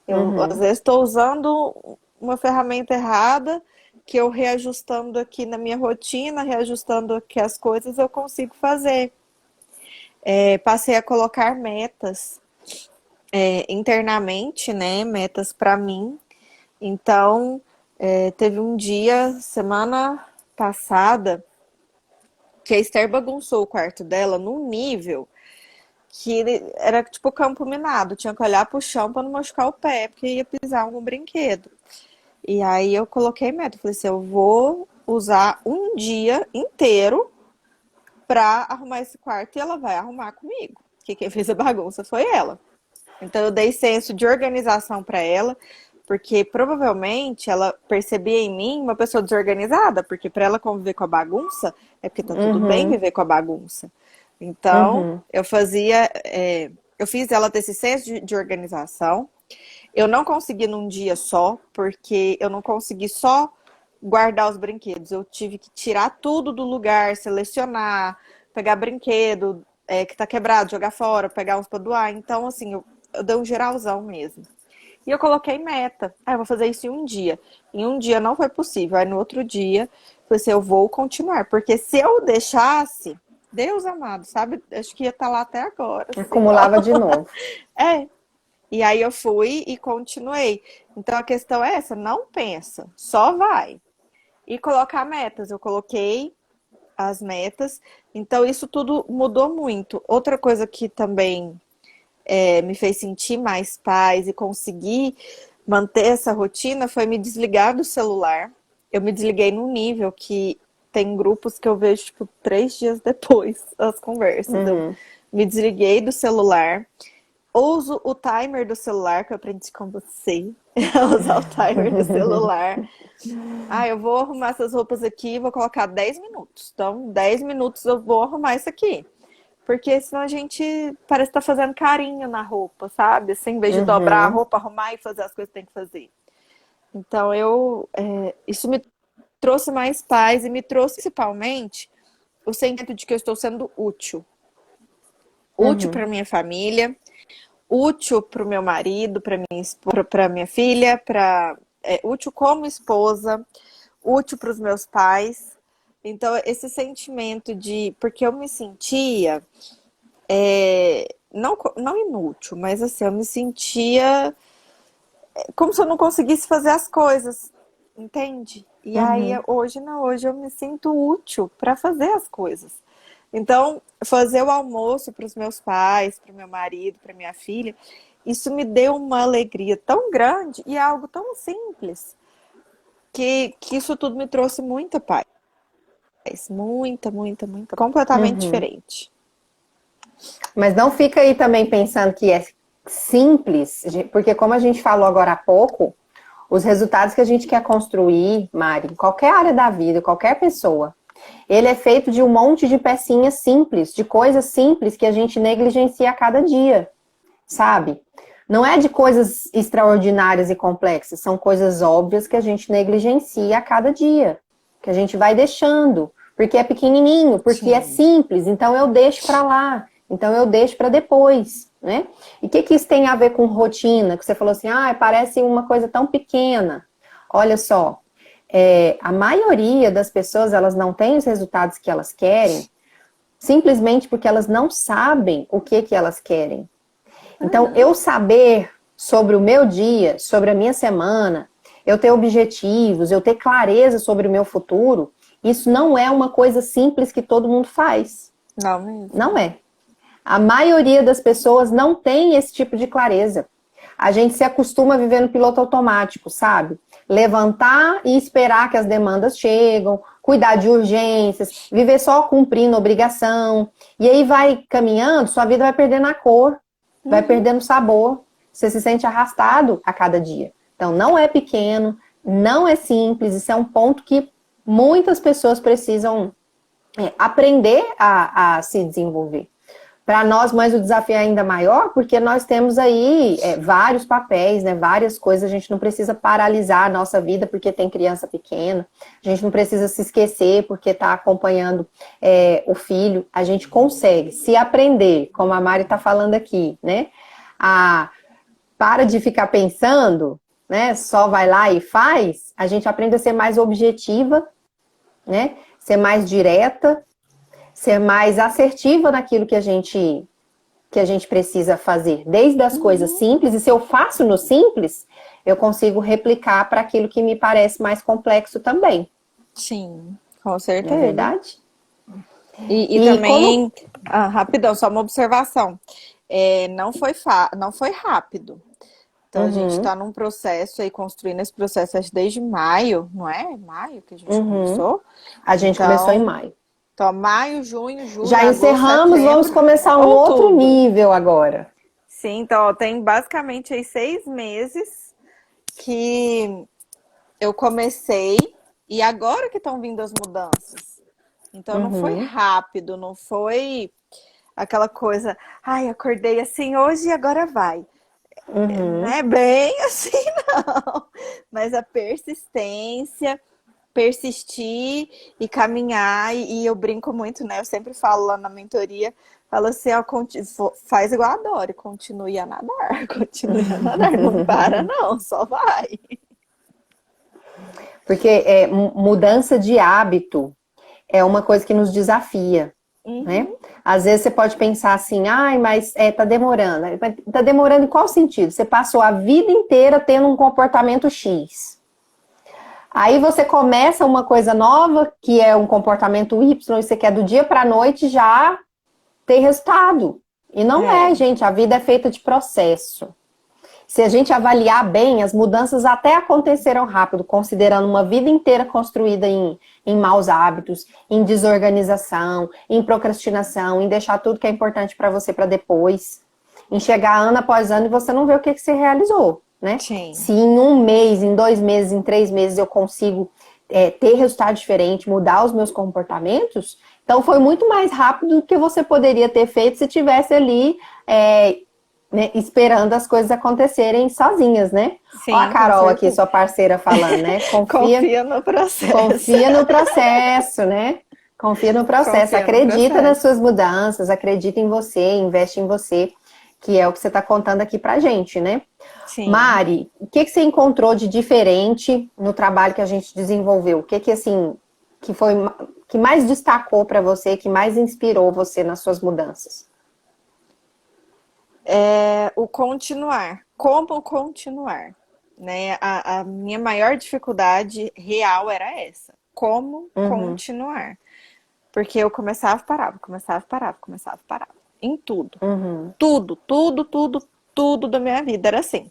Eu, às uhum, vezes, estou usando uma ferramenta errada, que eu reajustando aqui na minha rotina, reajustando aqui as coisas, eu consigo fazer. Passei a colocar metas internamente, né? Metas para mim. Então, teve um dia, semana passada, que a Esther bagunçou o quarto dela num nível que era tipo campo minado. Tinha que olhar pro chão para não machucar o pé, porque ia pisar em algum brinquedo. E aí eu coloquei meta, falei assim, eu vou usar um dia inteiro pra arrumar esse quarto e ela vai arrumar comigo. Que quem fez a bagunça foi ela. Então eu dei senso de organização para ela, porque provavelmente ela percebia em mim uma pessoa desorganizada, porque para ela conviver com a bagunça é porque tá tudo bem uhum, viver com a bagunça. Então uhum, eu fiz ela ter esse senso de organização. Eu não consegui num dia só, porque eu não consegui só guardar os brinquedos. Eu tive que tirar tudo do lugar, selecionar, pegar brinquedo que tá quebrado, jogar fora, pegar uns pra doar. Então, assim, eu dei um geralzão mesmo. E eu coloquei meta. Eu vou fazer isso em um dia. Em um dia não foi possível. Aí no outro dia, falei assim, eu vou continuar. Porque se eu deixasse, Deus amado, sabe? Acho que ia estar lá até agora, assim, ó. acumulava de novo. É, e aí eu fui e continuei. Então a questão é essa, não pensa, só vai. E colocar metas, eu coloquei as metas. Então isso tudo mudou muito. Outra coisa que também me fez sentir mais paz e conseguir manter essa rotina foi me desligar do celular. Eu me desliguei num nível que tem grupos que eu vejo, tipo, 3 dias depois as conversas. Eu Uhum. me desliguei do celular. Uso o timer do celular, que eu aprendi com você. Usar o timer do celular. Ah, eu vou arrumar essas roupas aqui, vou colocar 10 minutos. Então, 10 minutos eu vou arrumar isso aqui. Porque senão a gente parece estar fazendo carinho na roupa, sabe? Assim, em vez de dobrar a Uhum. roupa, arrumar e fazer as coisas que tem que fazer. Então, isso me trouxe mais paz e me trouxe principalmente o sentimento de que eu estou sendo útil. Útil Uhum. para minha família, útil para o meu marido, para minha filha, útil como esposa, útil para os meus pais. Então, esse sentimento de. Porque eu me sentia. Não inútil, mas assim, eu me sentia como se eu não conseguisse fazer as coisas, entende? E aí, Uhum. hoje não, hoje eu me sinto útil para fazer as coisas. Então, fazer o almoço para os meus pais, para o meu marido, para minha filha, isso me deu uma alegria tão grande e é algo tão simples que isso tudo me trouxe muita paz. Muita, muita, muita, completamente Uhum. diferente. Mas não fica aí também pensando que é simples, porque como a gente falou agora há pouco, os resultados que a gente quer construir, Mari, em qualquer área da vida, qualquer pessoa, ele é feito de um monte de pecinhas simples, de coisas simples que a gente negligencia a cada dia, sabe? Não é de coisas extraordinárias e complexas, são coisas óbvias que a gente negligencia a cada dia, que a gente vai deixando, porque é pequenininho, porque é Sim. simples, então eu deixo para lá, então eu deixo para depois, né? E o que isso tem a ver com rotina? Que você falou assim, parece uma coisa tão pequena. Olha só, a maioria das pessoas, elas não têm os resultados que elas querem, simplesmente porque elas não sabem o que elas querem. Então, eu saber sobre o meu dia, sobre a minha semana, eu ter objetivos, eu ter clareza sobre o meu futuro, isso não é uma coisa simples que todo mundo faz. Não mesmo. Não é. A maioria das pessoas não tem esse tipo de clareza. A gente se acostuma a viver no piloto automático, sabe? Levantar e esperar que as demandas chegam, cuidar de urgências, viver só cumprindo obrigação. E aí vai caminhando, sua vida vai perdendo a cor, vai perdendo sabor. Você se sente arrastado a cada dia. Então, não é pequeno, não é simples. Isso é um ponto que muitas pessoas precisam aprender a se desenvolver. Para nós, mas o desafio é ainda maior, porque nós temos aí vários papéis, né, várias coisas. A gente não precisa paralisar a nossa vida porque tem criança pequena. A gente não precisa se esquecer porque está acompanhando o filho. A gente consegue se aprender, como a Mari está falando aqui, né? Para de ficar pensando, né? Só vai lá e faz. A gente aprende a ser mais objetiva, né? Ser mais direta, ser mais assertiva naquilo que a gente precisa fazer, desde as coisas simples, e se eu faço no simples, eu consigo replicar para aquilo que me parece mais complexo também. Sim, com Não é certeza. verdade? E E como... também, rapidão, só uma observação. Não foi rápido. Então a gente Uhum, está num processo aí, construindo esse processo acho, desde maio, não é? Maio que a gente uhum. começou. A gente começou em Então, maio. maio, junho, julho, Já agosto, encerramos, vamos setembro, começar um outro outubro. nível agora. Sim, então ó, tem basicamente aí 6 meses que eu comecei e agora que estão vindo as mudanças. Então não foi Uhum, rápido, não foi aquela coisa, ai, acordei assim hoje e agora vai. Não uhum. é bem assim, não. Mas a persistência, persistir e caminhar, e eu brinco muito, né? Eu sempre falo lá na mentoria, falo assim, ó, faz igual a Dori, continue a nadar, continue a nadar, não para não, só vai. Porque mudança de hábito é uma coisa que nos desafia, né? Uhum. Às vezes você pode pensar assim, mas tá demorando. Tá demorando em qual sentido? Você passou a vida inteira tendo um comportamento X. Aí você começa uma coisa nova, que é um comportamento Y, e você quer do dia para a noite já ter resultado. E não é, gente, a vida é feita de processo. Se a gente avaliar bem, as mudanças até aconteceram rápido, considerando uma vida inteira construída em maus hábitos, em desorganização, em procrastinação, em deixar tudo que é importante para você para depois, em chegar ano após ano e você não vê o que você realizou, né? Sim. Se em 1 mês, em 2 meses, em 3 meses eu consigo ter resultado diferente, mudar os meus comportamentos, então foi muito mais rápido do que você poderia ter feito se tivesse ali né, esperando as coisas acontecerem sozinhas, né? Sim, Ó a Carol aqui, sua parceira, falando, né? Confia no processo. Confia no processo, né? Confia no processo. Acredita nas suas mudanças, acredita em você, investe em você, que é o que você está contando aqui pra gente, né? Sim. Mari, o que você encontrou de diferente no trabalho que a gente desenvolveu? O que assim, que mais destacou para você, que mais inspirou você nas suas mudanças? O continuar. Como continuar? Né? A minha maior dificuldade real era essa. Como continuar? Porque eu começava e parava, começava e parava, começava e parava. Em tudo. Tudo da minha vida era assim.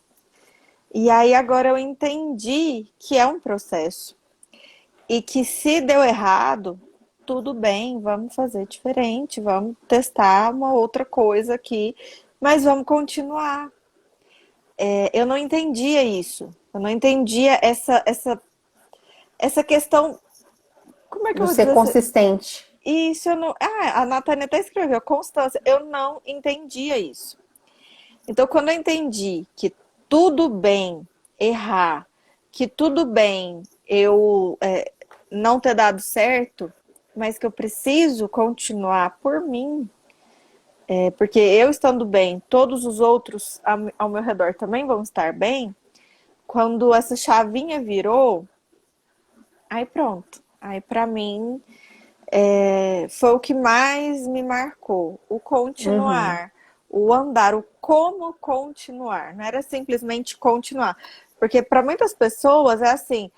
E aí agora eu entendi que é um processo. E que se deu errado, tudo bem, vamos fazer diferente, vamos testar uma outra coisa aqui, mas vamos continuar. Eu não entendia isso. Eu não entendia essa questão. Como é que eu vou Ser dizer? consistente. Isso eu não. A Natânia até escreveu, constância. Eu não entendia isso. Então, quando eu entendi que tudo bem errar, que tudo bem eu não ter dado certo, mas que eu preciso continuar por mim, porque eu estando bem, todos os outros ao meu redor também vão estar bem. Quando essa chavinha virou, aí pronto. Aí pra mim foi o que mais me marcou. O continuar, o andar, o como continuar. Não era simplesmente continuar. Porque para muitas pessoas é assim,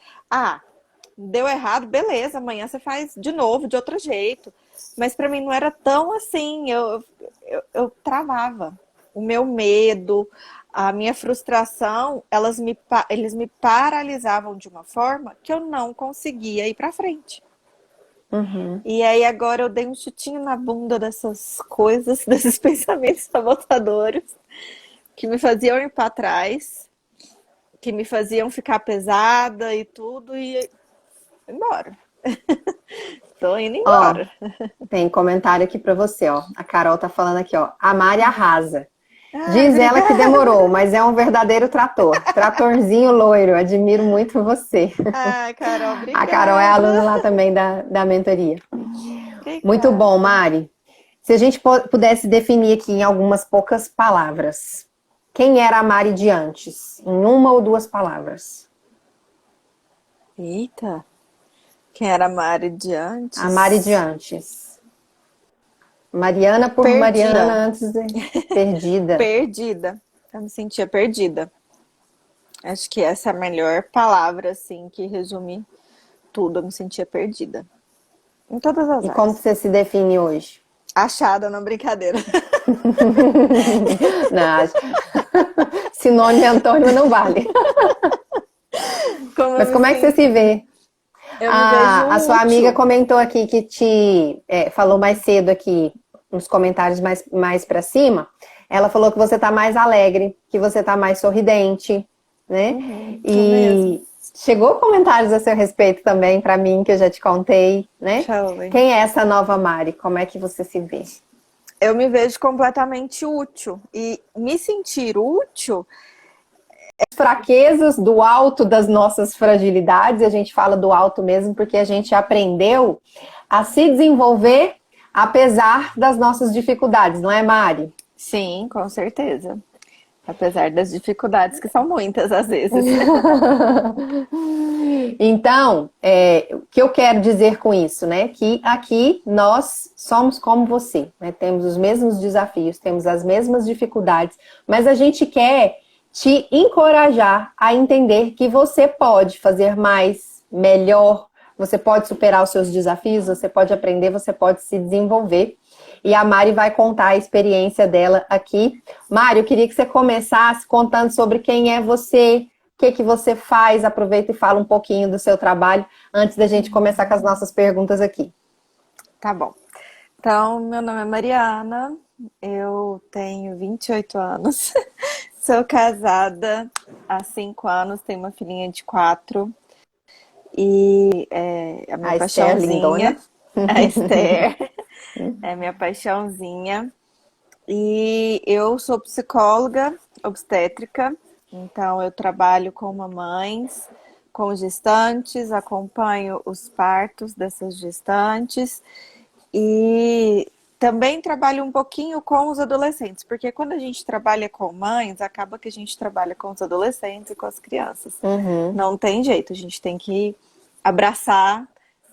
deu errado, beleza, amanhã você faz de novo, de outro jeito. Mas para mim não era tão assim, eu travava. O meu medo, a minha frustração, eles me paralisavam de uma forma que eu não conseguia ir para frente. E aí agora eu dei um chutinho na bunda dessas coisas, desses pensamentos sabotadores, que me faziam ir para trás, que me faziam ficar pesada e tudo, e embora. Tô indo embora. Tem comentário aqui pra você, ó. A Carol tá falando aqui, ó. A Mari arrasa. Ai, Diz ela que demorou, mas é um verdadeiro trator. Tratorzinho loiro, admiro muito você. Ai, Carol, obrigada. A Carol é aluna lá também da mentoria. Obrigada. Muito bom, Mari. Se a gente pudesse definir aqui em algumas poucas palavras, quem era a Mari de antes? Em 1 ou 2 palavras. Eita. Quem era a Mari de antes? A Mari de antes. Mariana por Perdida. Mariana antes de... Perdida. Perdida. Eu me sentia perdida. Acho que essa é a melhor palavra, assim, que resume tudo. Eu me sentia perdida. Em todas as áreas. E como você se define hoje? Achada, não, brincadeira. Não, sinônimo Antônio não vale. Mas como é que você se vê? A sua amiga comentou aqui que te falou mais cedo aqui, nos comentários mais pra cima. Ela falou que você tá mais alegre, que você tá mais sorridente, né? E chegou comentários a seu respeito também pra mim, que eu já te contei, né? Quem é essa nova Mari? Como é que você se vê? Eu me vejo completamente útil. E me sentir útil... As fraquezas do alto das nossas fragilidades, a gente fala do alto mesmo porque a gente aprendeu a se desenvolver apesar das nossas dificuldades, não é, Mari? Sim, com certeza. Apesar das dificuldades, que são muitas às vezes. Então, o que eu quero dizer com isso, né? Que aqui nós somos como você, né? Temos os mesmos desafios, temos as mesmas dificuldades, mas a gente quer te encorajar a entender que você pode fazer mais, melhor, você pode superar os seus desafios, você pode aprender, você pode se desenvolver. e a Mari vai contar a experiência dela aqui. Mari, eu queria que você começasse contando sobre quem é você, o que que você faz, aproveita e fala um pouquinho do seu trabalho antes da gente começar com as nossas perguntas aqui. Tá bom. Então, meu nome é Mariana, eu tenho 28 anos, sou casada há 5 anos, tenho uma filhinha de 4 e a minha A Esther lindona. paixãozinha, a Esther, é minha paixãozinha. E eu sou psicóloga obstétrica, então eu trabalho com mamães, com gestantes, acompanho os partos dessas gestantes e também trabalho um pouquinho com os adolescentes, porque quando a gente trabalha com mães, acaba que a gente trabalha com os adolescentes e com as crianças. Uhum. Não tem jeito, a gente tem que abraçar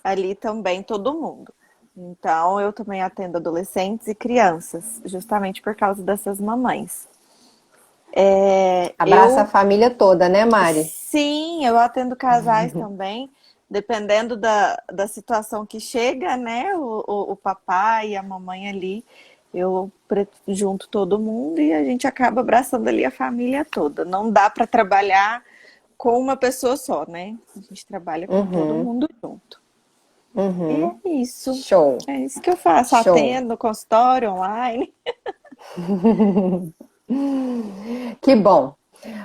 ali também todo mundo. Então, eu também atendo adolescentes e crianças, justamente por causa dessas mamães. Abraça a Eu, família toda, né, Mari? sim, eu atendo casais também, dependendo da situação que chega, né? O papai e a mamãe ali, junto todo mundo e a gente acaba abraçando ali a família toda. Não dá para trabalhar com uma pessoa só, né? A gente trabalha com todo Uhum, mundo junto. E uhum. é isso. Show, É isso que eu faço. show. Atendo no consultório, online. Que bom.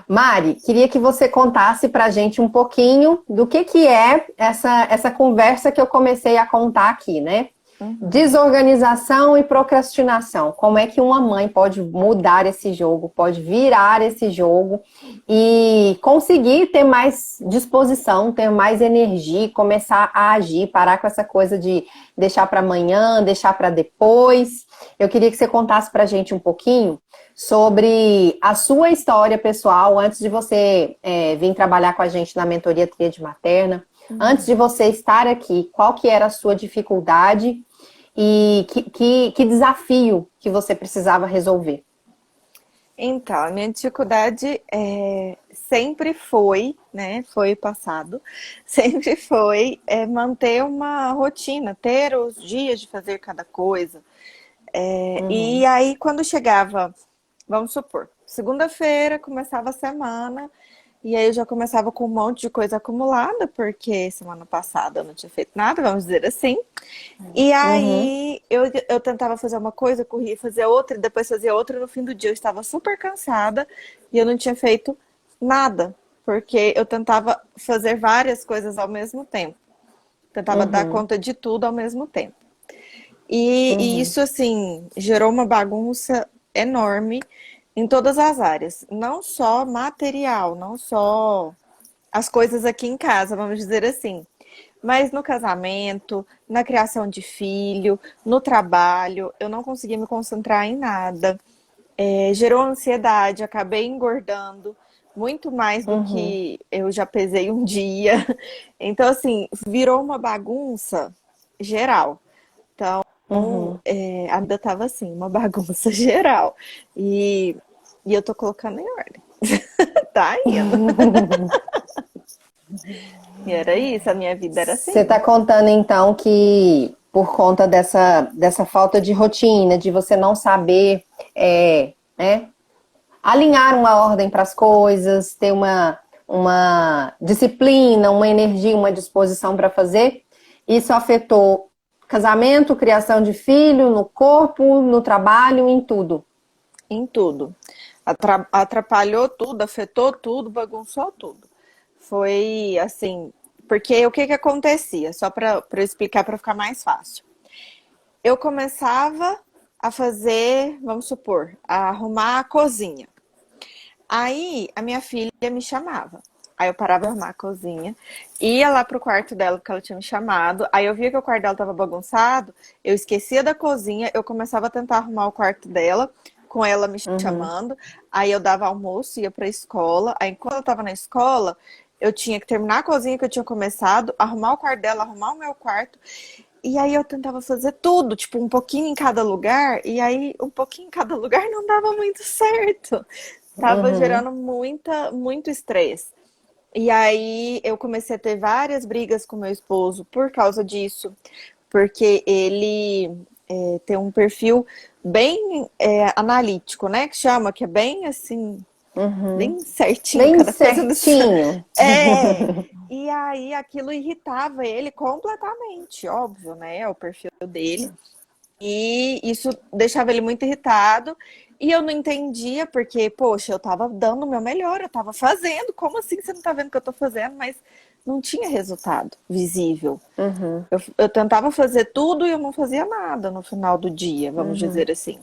Mari, queria que você contasse para a gente um pouquinho do que é essa conversa que eu comecei a contar aqui, né? Uhum. Desorganização e procrastinação. Como é que uma mãe pode mudar esse jogo, pode virar esse jogo e conseguir ter mais disposição, ter mais energia, começar a agir, parar com essa coisa de deixar para amanhã, deixar para depois. Eu queria que você contasse para a gente um pouquinho sobre a sua história pessoal antes de você vir trabalhar com a gente na mentoria Tríade Materna. Antes de você estar aqui, qual que era a sua dificuldade e que desafio que você precisava resolver? Então, a minha dificuldade sempre foi, né? Foi passado, sempre foi manter uma rotina, ter os dias de fazer cada coisa. E Uhum, aí, quando chegava, vamos supor, segunda-feira começava a semana, e aí eu já começava com um monte de coisa acumulada, porque semana passada eu não tinha feito nada, vamos dizer assim. E uhum, aí eu tentava fazer uma coisa, corria fazer outra, e depois fazia outra, e no fim do dia eu estava super cansada e eu não tinha feito nada, porque eu tentava fazer várias coisas ao mesmo tempo. Tentava dar uhum, conta de tudo ao mesmo tempo. E uhum, isso, assim, gerou uma bagunça enorme em todas as áreas. Não só material, não só as coisas aqui em casa, vamos dizer assim. Mas no casamento, na criação de filho, no trabalho, eu não conseguia me concentrar em nada. Gerou ansiedade, acabei engordando muito mais do uhum, que eu já pesei um dia. Então, assim, virou uma bagunça geral. uhum. A vida tava assim, uma bagunça geral. E, e eu tô colocando em ordem. Tá indo. E era isso, a minha vida era Você assim. está contando então que por conta dessa falta de rotina, de você não saber né, alinhar uma ordem para as coisas, ter uma disciplina, uma energia, uma disposição para fazer, isso afetou casamento, criação de filho, no corpo, no trabalho, em tudo. Em tudo. Atrapalhou tudo, afetou tudo, bagunçou tudo. Foi assim, porque o que que acontecia? Só para eu explicar para ficar mais fácil. Eu começava a fazer, vamos supor, a arrumar a cozinha. Aí a minha filha me chamava. Aí eu parava de arrumar a cozinha, ia lá pro quarto dela, porque ela tinha me chamado. Aí eu via que o quarto dela tava bagunçado, eu esquecia da cozinha, eu começava a tentar arrumar o quarto dela, com ela me Uhum, chamando. Aí eu dava almoço, ia pra escola. Aí quando eu tava na escola, eu tinha que terminar a cozinha que eu tinha começado, arrumar o quarto dela, arrumar o meu quarto. E aí eu tentava fazer tudo, tipo, um pouquinho em cada lugar, e aí um pouquinho em cada lugar não dava muito certo. Tava uhum, gerando muito estresse. E aí eu comecei a ter várias brigas com meu esposo por causa disso, porque ele ter um perfil bem analítico, né? Que chama, que é bem assim, bem certinho, Bem cada coisa no seu. certinho. E aí aquilo irritava ele completamente, óbvio, né? É o perfil dele. E isso deixava ele muito irritado. E eu não entendia, porque, poxa, eu tava dando o meu melhor, eu tava fazendo. Como assim você não tá vendo o que eu tô fazendo? Mas não tinha resultado visível. Eu tentava fazer tudo e eu não fazia nada no final do dia, vamos dizer assim.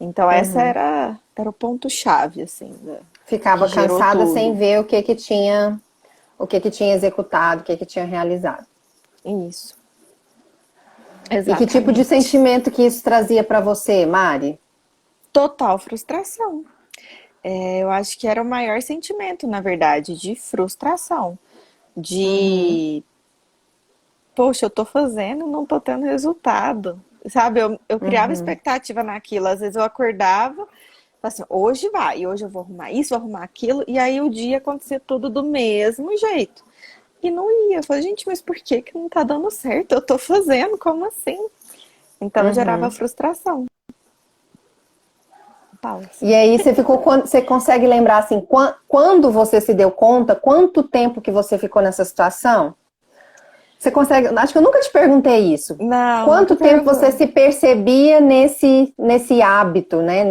Então, essa era o ponto-chave, assim, que Ficava gerou cansada sem tudo. ver o que que tinha executado, o que que tinha realizado. Isso, E que tipo de exatamente. sentimento que isso trazia para você, Mari? Total frustração. Eu acho que era o maior sentimento, na verdade, de frustração. De, poxa, eu tô fazendo, não tô tendo resultado. Sabe, eu criava expectativa naquilo. Às vezes eu acordava, falava assim, hoje vai, hoje eu vou arrumar isso, vou arrumar aquilo. E aí o dia acontecia tudo do mesmo jeito. E não ia. Eu falei, gente, mas por que que não tá dando certo? Eu tô fazendo, como assim? Então gerava frustração. Pausa. E aí você consegue lembrar assim, quando você se deu conta, quanto tempo que você ficou nessa situação? Você consegue, acho que eu nunca te perguntei isso. Não, nunca Quanto tempo você perguntou. se percebia nesse hábito, né?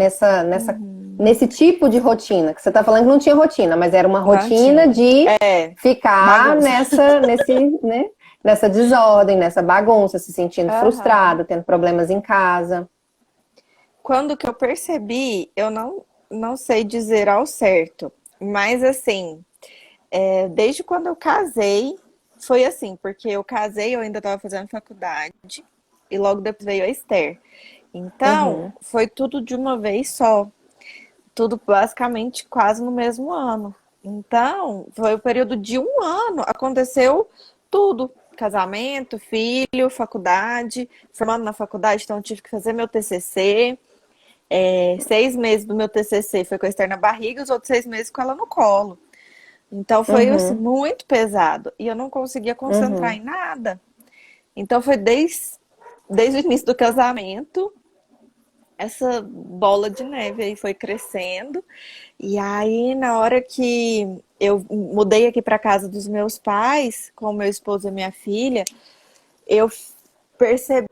Nesse tipo de rotina? Que você está falando que não tinha rotina, mas era uma Não rotina tinha. de É, ficar bagunça. né? Nessa desordem, nessa bagunça, se sentindo Aham. frustrado, tendo problemas em casa. Quando que eu percebi, eu não sei dizer ao certo, mas assim, desde quando eu casei, foi assim, porque eu casei, eu ainda estava fazendo faculdade, e logo depois veio a Esther. Então, foi tudo de uma vez só, tudo basicamente quase no mesmo ano. Então, foi o período de um ano, aconteceu tudo. Casamento, filho, faculdade, formando na faculdade, então eu tive que fazer meu TCC. 6 meses do meu TCC foi com a Esther na barriga, os outros 6 meses com ela no colo. Então foi assim, muito pesado. E eu não conseguia concentrar em nada. Então foi desde o início do casamento, essa bola de neve aí foi crescendo. E aí, na hora que eu mudei aqui para casa dos meus pais, com meu esposo e minha filha, eu percebi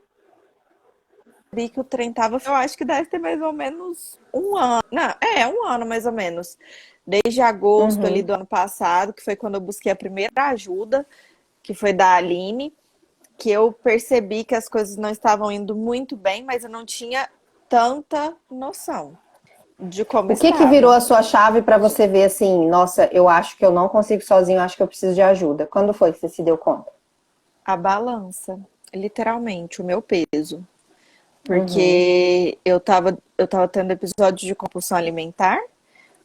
que o trem tava. Eu acho que deve ter mais ou menos um ano. Não, um ano mais ou menos. Desde agosto ali do ano passado, que foi quando eu busquei a primeira ajuda, que foi da Aline, que eu percebi que as coisas não estavam indo muito bem, mas eu não tinha tanta noção de como O que que virou estava. a sua chave para você ver assim, nossa, eu acho que eu não consigo sozinho, eu acho que eu preciso de ajuda? Quando foi que você se deu conta? A balança, literalmente, o meu peso. Porque eu tava tendo episódios de compulsão alimentar,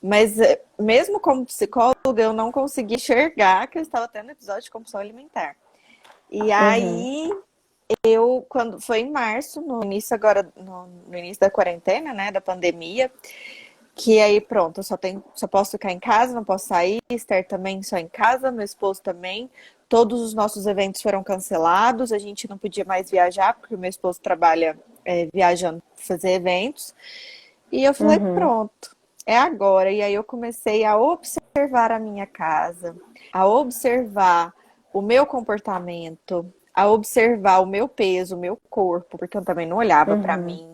mas mesmo como psicóloga, eu não conseguia enxergar que eu estava tendo episódio de compulsão alimentar. E aí, quando foi em março, no início agora, no início da quarentena, né, da pandemia, que aí pronto, só posso ficar em casa, não posso sair, Esther também só em casa, meu esposo também. Todos os nossos eventos foram cancelados, a gente não podia mais viajar, porque o meu esposo trabalha viajando para fazer eventos. E eu falei, pronto, é agora. E aí eu comecei a observar a minha casa, a observar o meu comportamento, a observar o meu peso, o meu corpo, porque eu também não olhava para mim.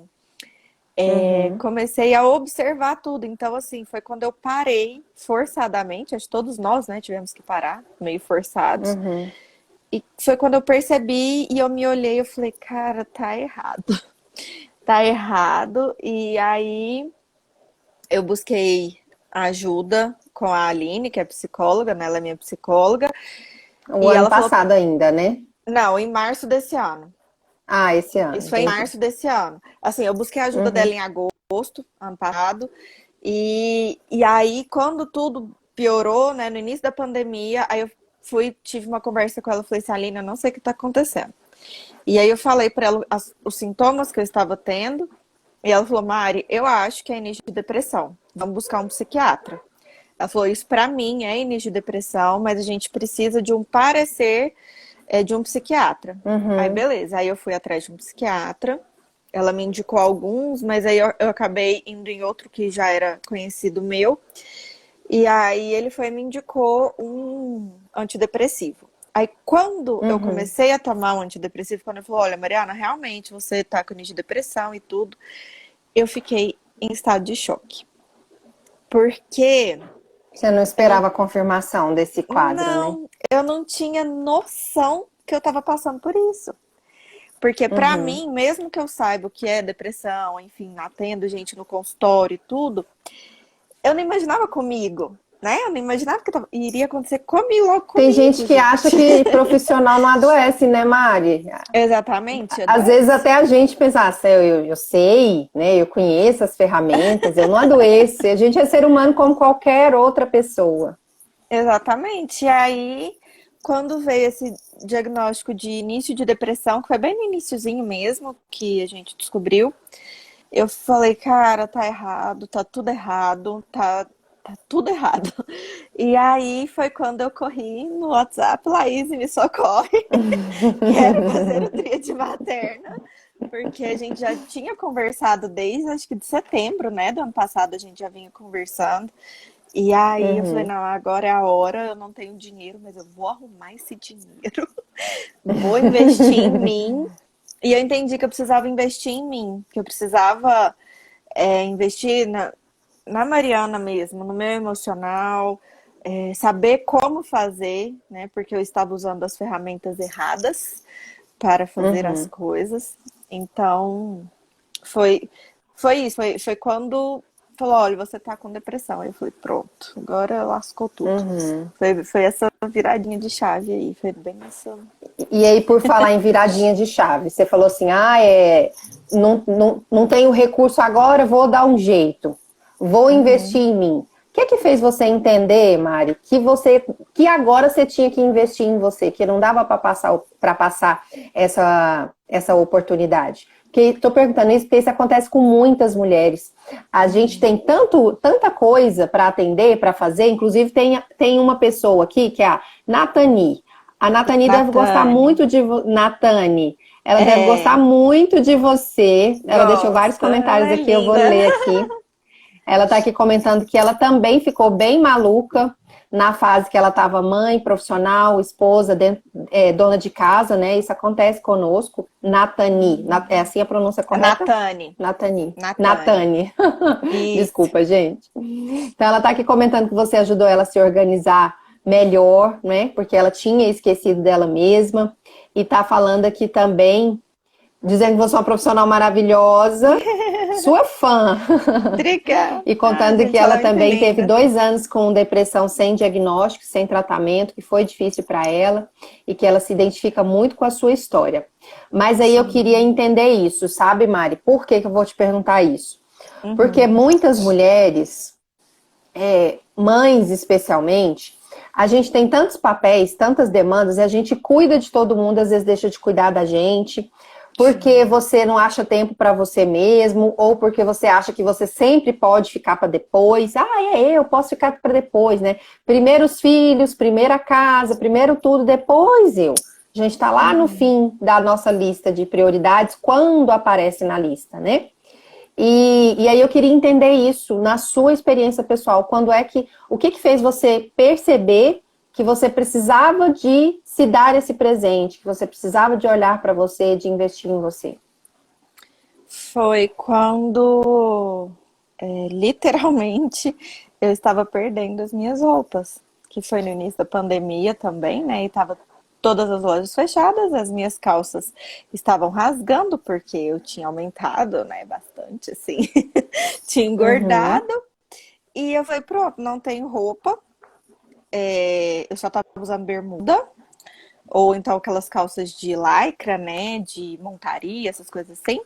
Comecei a observar tudo. Então, assim, foi quando eu parei forçadamente. Acho que todos nós, né, tivemos que parar, meio forçados. E foi quando eu percebi e eu me olhei e eu falei, cara, tá errado. Tá errado. E aí eu busquei ajuda com a Aline, que é psicóloga, né? Ela é minha psicóloga. O E ano ela falou, passado ainda, né? não, em março desse ano. Ah, esse ano, Isso foi em entendi. março desse ano. Assim, eu busquei a ajuda dela em agosto, ano passado. E aí, quando tudo piorou, né, no início da pandemia, aí eu tive uma conversa com ela, falei assim, Aline, eu não sei o que tá acontecendo. E aí eu falei para ela os sintomas que eu estava tendo, e ela falou, Mari, eu acho que é início de depressão. Vamos buscar um psiquiatra. Ela falou, isso para mim é início de depressão, mas a gente precisa de um parecer de um psiquiatra. Aí beleza, aí eu fui atrás de um psiquiatra. ela me indicou alguns, mas aí eu acabei indo em outro que já era conhecido meu. E aí ele foi e me indicou um antidepressivo. Aí quando eu Uhum. comecei a tomar um antidepressivo, quando ele falou, olha, Mariana, realmente você tá com início de depressão e tudo, eu fiquei em estado de choque. Porque Você não eu não, esperava a confirmação desse quadro, né? eu não tinha noção que eu tava passando por isso. Porque pra Uhum. mim, mesmo que eu saiba o que é depressão, enfim, atendo gente no consultório e tudo, eu não imaginava comigo, né? Eu não imaginava que iria acontecer comigo, logo Tem gente comigo, que acha gente. que profissional não adoece, né, Mari? Exatamente, Às vezes adoece. até a gente pensa, ah, eu sei, né? Eu conheço as ferramentas, eu não adoeço. A gente é ser humano como qualquer outra pessoa. Exatamente. E aí, quando veio esse diagnóstico de início de depressão, que foi bem no iniciozinho mesmo que a gente descobriu, eu falei, cara, tá errado, tá tudo errado, tá tudo errado. E aí foi quando eu corri no WhatsApp, Laís, me socorre, quero fazer o tríade materna, porque a gente já tinha conversado desde, acho que de setembro, né, do ano passado, a gente já vinha conversando. E aí eu falei, Uhum. não, agora é a hora, eu não tenho dinheiro, mas eu vou arrumar esse dinheiro, vou investir em mim. E eu entendi que eu precisava investir em mim, que eu precisava investir na Mariana mesmo, no meu emocional, saber como fazer, né? Porque eu estava usando as ferramentas erradas para fazer as Uhum. coisas. Então, foi, foi isso. Foi quando falou: olha, você tá com depressão. Aí eu falei: pronto, agora lascou tudo. Uhum. Foi essa viradinha de chave aí. Foi bem essa. E aí, por falar em viradinha de chave, você falou assim: não tenho recurso agora, vou dar um jeito, vou investir Uhum. em mim. O que é que fez você entender, Mari, que agora você tinha que investir em você, que não dava para passar essa oportunidade? Porque estou perguntando isso porque isso acontece com muitas mulheres. A gente tem tanta coisa para atender, para fazer. Inclusive tem uma pessoa aqui que é a Nathani. A Nathani deve gostar Natane. muito de Nathani. Ela deve gostar É, muito de você. Ela deixou vários gosta. Ela comentários é aqui, eu vou linda. ler aqui. Ela está aqui comentando que ela também ficou bem maluca na fase que ela estava mãe, profissional, esposa, dona de casa, né? Isso acontece conosco. Nathani, é assim a pronúncia A correta? Natane. Nathani. Natane. Nathani. Isso. Desculpa, gente. Então ela está aqui comentando que você ajudou ela a se organizar melhor, né? Porque ela tinha esquecido dela mesma. E tá falando aqui também, dizendo que você é uma profissional maravilhosa, sua fã. Obrigada. E Ah, contando que gente, ela ela é muito também teve linda. 2 anos com depressão sem diagnóstico, sem tratamento, que foi difícil para ela e que ela se identifica muito com a sua história. Mas aí eu queria Sim. entender isso, sabe, Mari? Por que que eu vou te perguntar isso? Porque Uhum. muitas mulheres, mães especialmente, a gente tem tantos papéis, tantas demandas, e a gente cuida de todo mundo, às vezes deixa de cuidar da gente, porque Sim. você não acha tempo para você mesmo, ou porque você acha que você sempre pode ficar para depois. Ah, eu posso ficar para depois, né? Primeiro os filhos, primeiro a casa, primeiro tudo, depois eu. A gente está lá no Uhum. fim da nossa lista de prioridades, quando aparece na lista, né? E aí eu queria entender isso na sua experiência pessoal. O que fez você perceber que você precisava de se dar esse presente, que você precisava de olhar para você, de investir em você? Foi quando, literalmente, eu estava perdendo as minhas roupas, que foi no início da pandemia também, né? E tava todas as lojas fechadas, as minhas calças estavam rasgando porque eu tinha aumentado, né, bastante, assim, tinha Uhum, engordado. E eu falei, pronto, não tenho roupa, eu só tava usando bermuda, ou então aquelas calças de lycra, né, de montaria, essas coisas assim.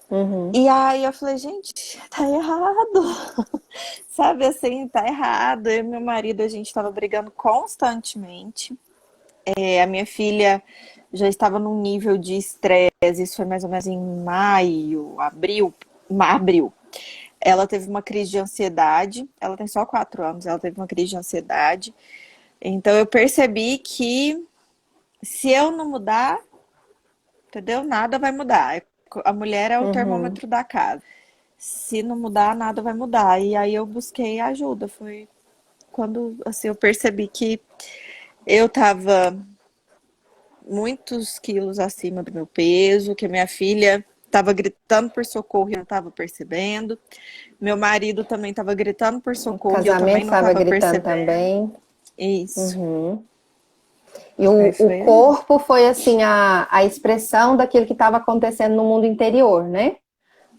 uhum, E aí eu falei, gente, tá errado. Sabe assim, tá errado. Eu e meu marido, a gente tava brigando constantemente. A minha filha já estava num nível de estresse, isso foi mais ou menos em maio, abril. Ela teve uma crise de ansiedade. Ela tem só 4 anos, ela teve uma crise de ansiedade. Então eu percebi que se eu não mudar, entendeu? Nada vai mudar. A mulher é o Uhum. termômetro da casa. Se não mudar, nada vai mudar. E aí eu busquei ajuda. Foi quando assim, eu percebi que eu tava muitos quilos acima do meu peso, que a minha filha estava gritando por socorro e eu não estava percebendo. Meu marido também estava gritando por O socorro e eu também casamento não estava estava gritando percebendo. também. Isso. Uhum. E Aí o foi aí. corpo foi assim a expressão daquilo que estava acontecendo no mundo interior, né?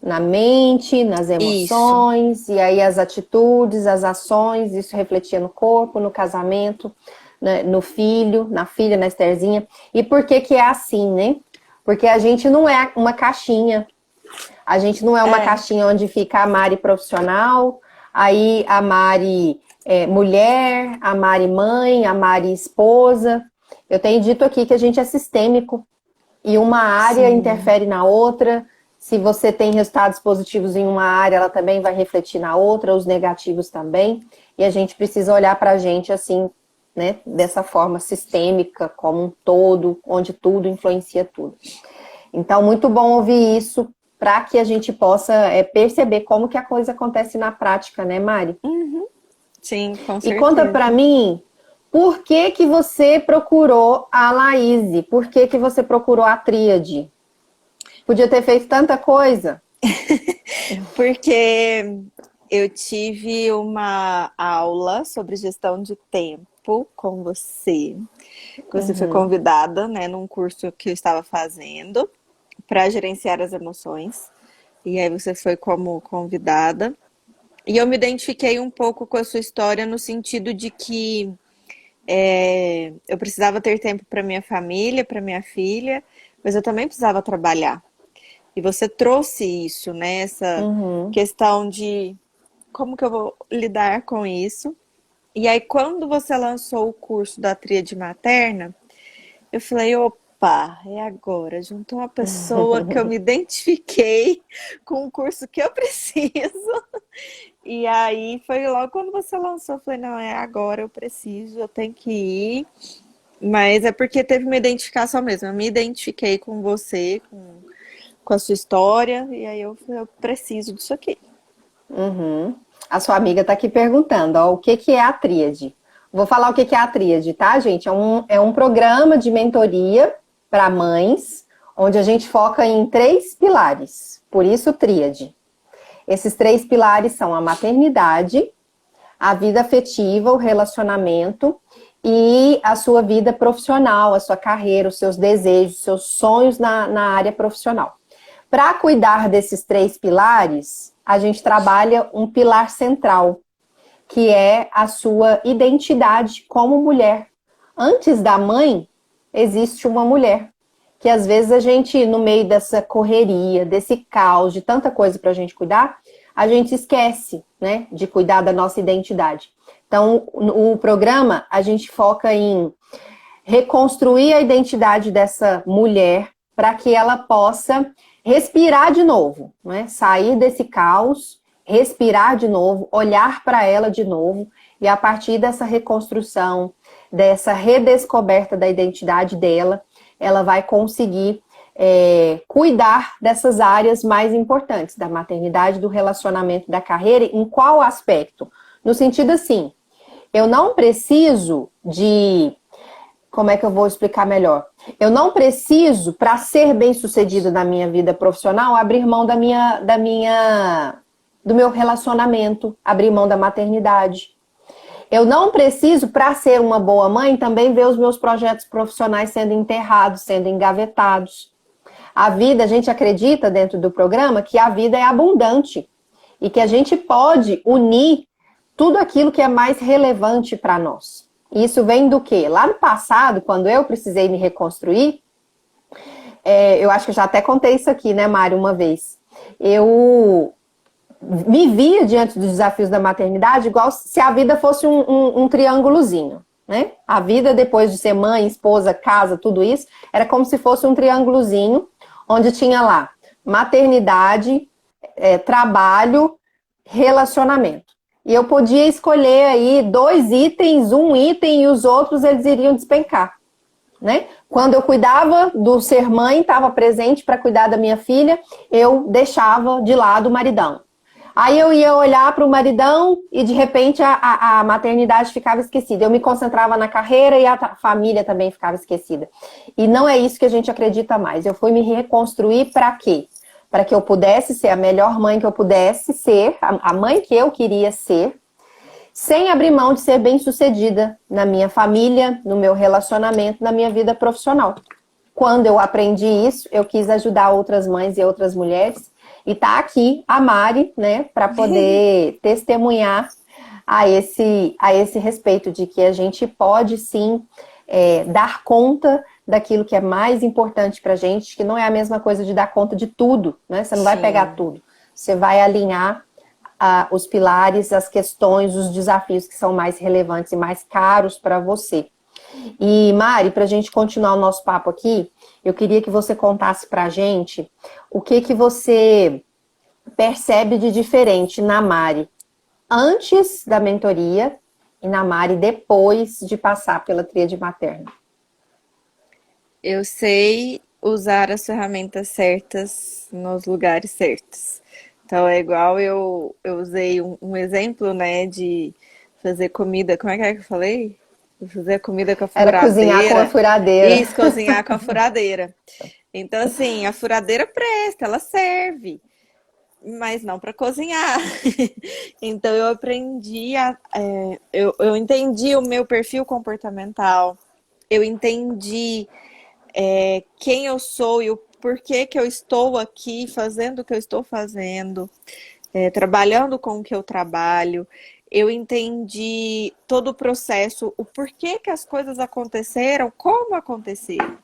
Na mente, nas Isso. emoções, e aí as atitudes, as ações, isso refletia no corpo, no casamento, né, no filho, na filha, na Estherzinha. E por que que é assim, né? Porque a gente não é uma caixinha. A gente não é uma É. caixinha onde fica a Mari profissional, aí a Mari mulher, a Mari mãe, a Mari esposa. Eu tenho dito aqui que a gente é sistêmico e uma área Sim. interfere na outra. Se você tem resultados positivos em uma área, ela também vai refletir na outra, os negativos também. E a gente precisa olhar para a gente assim, né, dessa forma sistêmica, como um todo, onde tudo influencia tudo. Então, muito bom ouvir isso para que a gente possa perceber como que a coisa acontece na prática, né, Mari? Sim, com E conta para certeza. mim, por que que você procurou a Laíse? Por que que você procurou a Tríade? Podia ter feito tanta coisa. Porque eu tive uma aula sobre gestão de tempo com você. Que você foi Uhum. convidada, né, num curso que eu estava fazendo para gerenciar as emoções. E aí você foi como convidada. E eu me identifiquei um pouco com a sua história no sentido de que eu precisava ter tempo para minha família, para minha filha, mas eu também precisava trabalhar. E você trouxe isso, né? Essa Uhum. questão de como que eu vou lidar com isso. E aí, quando você lançou o curso da tríade materna, eu falei, opa, é agora. Juntou uma pessoa que eu me identifiquei com o curso que eu preciso. E aí foi logo quando você lançou, eu falei, não, é agora, eu preciso, eu tenho que ir. Mas é porque teve uma identificação mesmo. Eu me identifiquei com você, com a sua história, e aí eu falei, eu preciso disso aqui. Uhum. A sua amiga está aqui perguntando, ó, o que que é a Tríade? Vou falar o que que é a Tríade, tá, gente? É um programa de mentoria para mães, onde a gente foca em 3 pilares. Por isso, Tríade. Esses 3 pilares são a maternidade, a vida afetiva, o relacionamento e a sua vida profissional, a sua carreira, os seus desejos, os seus sonhos na área profissional. Para cuidar desses 3 pilares, a gente trabalha um pilar central, que é a sua identidade como mulher. Antes da mãe, existe uma mulher. Que às vezes a gente, no meio dessa correria, desse caos, de tanta coisa para a gente cuidar, a gente esquece, né, de cuidar da nossa identidade. Então, o programa, a gente foca em reconstruir a identidade dessa mulher para que ela possa respirar de novo, né? Sair desse caos, respirar de novo, olhar para ela de novo e a partir dessa reconstrução, dessa redescoberta da identidade dela, ela vai conseguir cuidar dessas áreas mais importantes, da maternidade, do relacionamento, da carreira. Em qual aspecto? No sentido assim, eu não preciso de como é que eu vou explicar melhor? Eu não preciso, para ser bem-sucedido na minha vida profissional, abrir mão do meu relacionamento, abrir mão da maternidade. Eu não preciso, para ser uma boa mãe, também ver os meus projetos profissionais sendo enterrados, sendo engavetados. A vida, a gente acredita dentro do programa que a vida é abundante e que a gente pode unir tudo aquilo que é mais relevante para nós. Isso vem do quê? Lá no passado, quando eu precisei me reconstruir, eu acho que eu já até contei isso aqui, né, Mário, uma vez. Eu me via diante dos desafios da maternidade igual se a vida fosse um triângulozinho, né? A vida depois de ser mãe, esposa, casa, tudo isso, era como se fosse um triângulozinho, onde tinha lá maternidade, trabalho, relacionamento. E eu podia escolher aí 2 itens, um item e os outros eles iriam despencar. né? Quando eu cuidava do ser mãe, estava presente para cuidar da minha filha, eu deixava de lado o maridão. Aí eu ia olhar para o maridão e de repente a maternidade ficava esquecida. Eu me concentrava na carreira e a família também ficava esquecida. E não é isso que a gente acredita mais. Eu fui me reconstruir para quê? Para que eu pudesse ser a melhor mãe que eu pudesse ser, a mãe que eu queria ser, sem abrir mão de ser bem-sucedida na minha família, no meu relacionamento, na minha vida profissional. Quando eu aprendi isso, eu quis ajudar outras mães e outras mulheres. E tá aqui a Mari, né, para poder testemunhar a esse respeito de que a gente pode sim dar conta daquilo que é mais importante pra gente, que não é a mesma coisa de dar conta de tudo, né? Você não vai pegar tudo. Você vai alinhar os pilares, as questões, os desafios que são mais relevantes e mais caros para você. E Mari, para a gente continuar o nosso papo aqui, eu queria que você contasse para a gente o que você percebe de diferente na Mari antes da mentoria e na Mari depois de passar pela tríade materna. Eu sei usar as ferramentas certas nos lugares certos. Então é igual eu usei um exemplo, né, de fazer comida. Como é que eu falei? Fazer comida com a Era cozinhar com a furadeira. furadeira. Isso, cozinhar com a furadeira. Então, assim, a furadeira presta, ela serve, mas não para cozinhar. Então, eu aprendi eu entendi o meu perfil comportamental, eu entendi quem eu sou e o porquê que eu estou aqui fazendo o que eu estou fazendo, trabalhando com o que eu trabalho. Eu entendi todo o processo, o porquê que as coisas aconteceram, como aconteceram.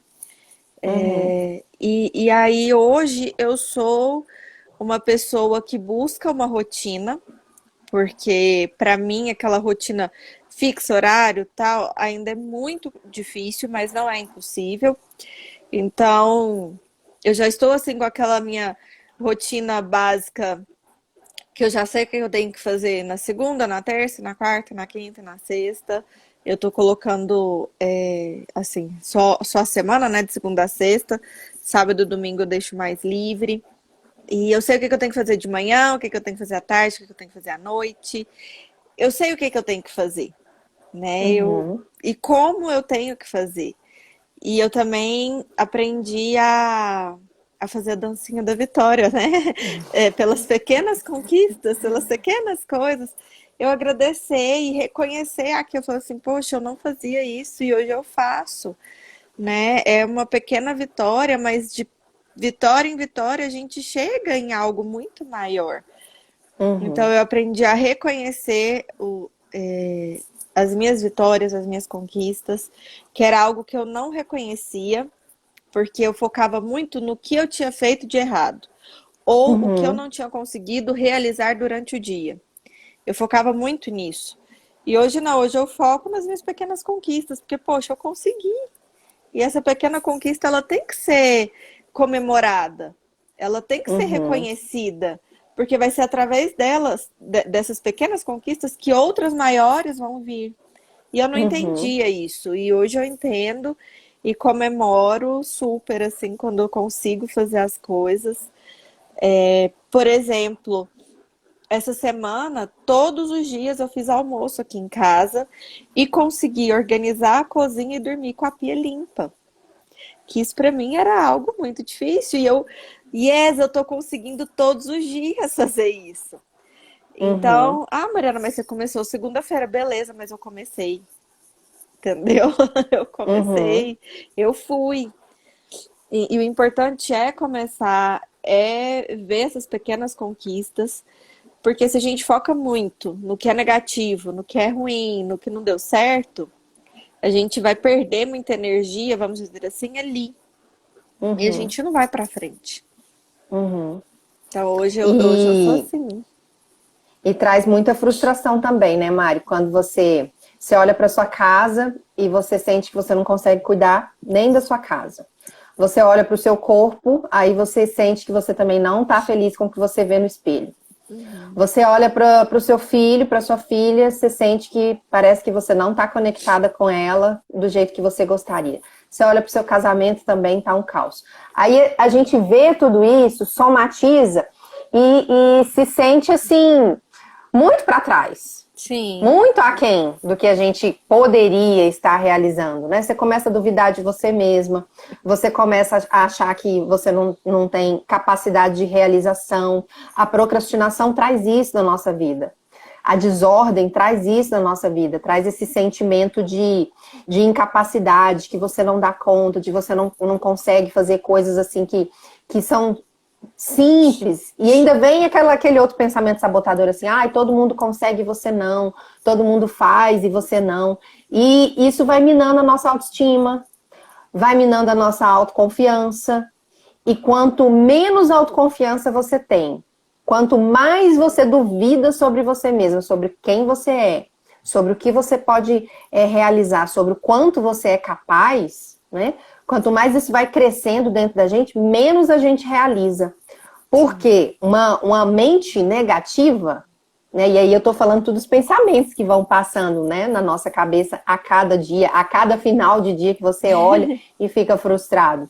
E aí hoje eu sou uma pessoa que busca uma rotina, porque para mim aquela rotina fixa, horário, tal, ainda é muito difícil, mas não é impossível. Então, eu já estou assim com aquela minha rotina básica, que eu já sei o que eu tenho que fazer na segunda, na terça, na quarta, na quinta, na sexta. Eu tô colocando, assim, só a semana, né, de segunda a sexta. Sábado e domingo eu deixo mais livre. E eu sei o que eu tenho que fazer de manhã, o que eu tenho que fazer à tarde, o que eu tenho que fazer à noite. Eu sei o que eu tenho que fazer, né? E como eu tenho que fazer. E eu também aprendi a fazer a dancinha da vitória, né? Pelas pequenas conquistas, pelas pequenas coisas. Eu agradecer e reconhecer aqui. Eu falo assim, poxa, eu não fazia isso e hoje eu faço, né? É uma pequena vitória, mas de vitória em vitória a gente chega em algo muito maior. Então eu aprendi a reconhecer as minhas vitórias, as minhas conquistas, que era algo que eu não reconhecia, porque eu focava muito no que eu tinha feito de errado, ou o que eu não tinha conseguido realizar durante o dia. Eu focava muito nisso. E hoje não, hoje eu foco nas minhas pequenas conquistas, porque, poxa, eu consegui. E essa pequena conquista, ela tem que ser comemorada, ela tem que ser reconhecida, porque vai ser através delas, dessas pequenas conquistas, que outras maiores vão vir. E eu não entendia isso, e hoje eu entendo e comemoro super, assim, quando eu consigo fazer as coisas. Por exemplo, essa semana, todos os dias eu fiz almoço aqui em casa e consegui organizar a cozinha e dormir com a pia limpa. Que isso pra mim era algo muito difícil. E eu tô conseguindo todos os dias fazer isso. Então, Mariana, mas você começou segunda-feira, beleza, mas eu comecei. Entendeu? Eu comecei, eu fui. E o importante é começar, ver essas pequenas conquistas, porque se a gente foca muito no que é negativo, no que é ruim, no que não deu certo, a gente vai perder muita energia, vamos dizer assim, ali. E a gente não vai pra frente. Então hoje eu sou assim. E traz muita frustração também, né, Mari? Quando você olha para sua casa e você sente que você não consegue cuidar nem da sua casa. Você olha para o seu corpo, aí você sente que você também não está feliz com o que você vê no espelho. Você olha para o seu filho, para sua filha, você sente que parece que você não está conectada com ela do jeito que você gostaria. Você olha para o seu casamento, também tá um caos. Aí a gente vê tudo isso, somatiza e se sente assim, muito para trás. Sim. Muito aquém do que a gente poderia estar realizando, né? Você começa a duvidar de você mesma, você começa a achar que você não tem capacidade de realização. A procrastinação traz isso na nossa vida. A desordem traz isso na nossa vida, traz esse sentimento de incapacidade, que você não dá conta, de você não consegue fazer coisas assim que são simples, e ainda vem aquele outro pensamento sabotador assim, ai, todo mundo consegue e você não, todo mundo faz e você não, e isso vai minando a nossa autoestima, vai minando a nossa autoconfiança, e quanto menos autoconfiança você tem, quanto mais você duvida sobre você mesmo, sobre quem você é, sobre o que você pode realizar, sobre o quanto você é capaz, né? Quanto mais isso vai crescendo dentro da gente, menos a gente realiza. Porque uma mente negativa, né? E aí eu tô falando todos os pensamentos que vão passando, né, na nossa cabeça a cada dia, a cada final de dia que você olha e fica frustrado.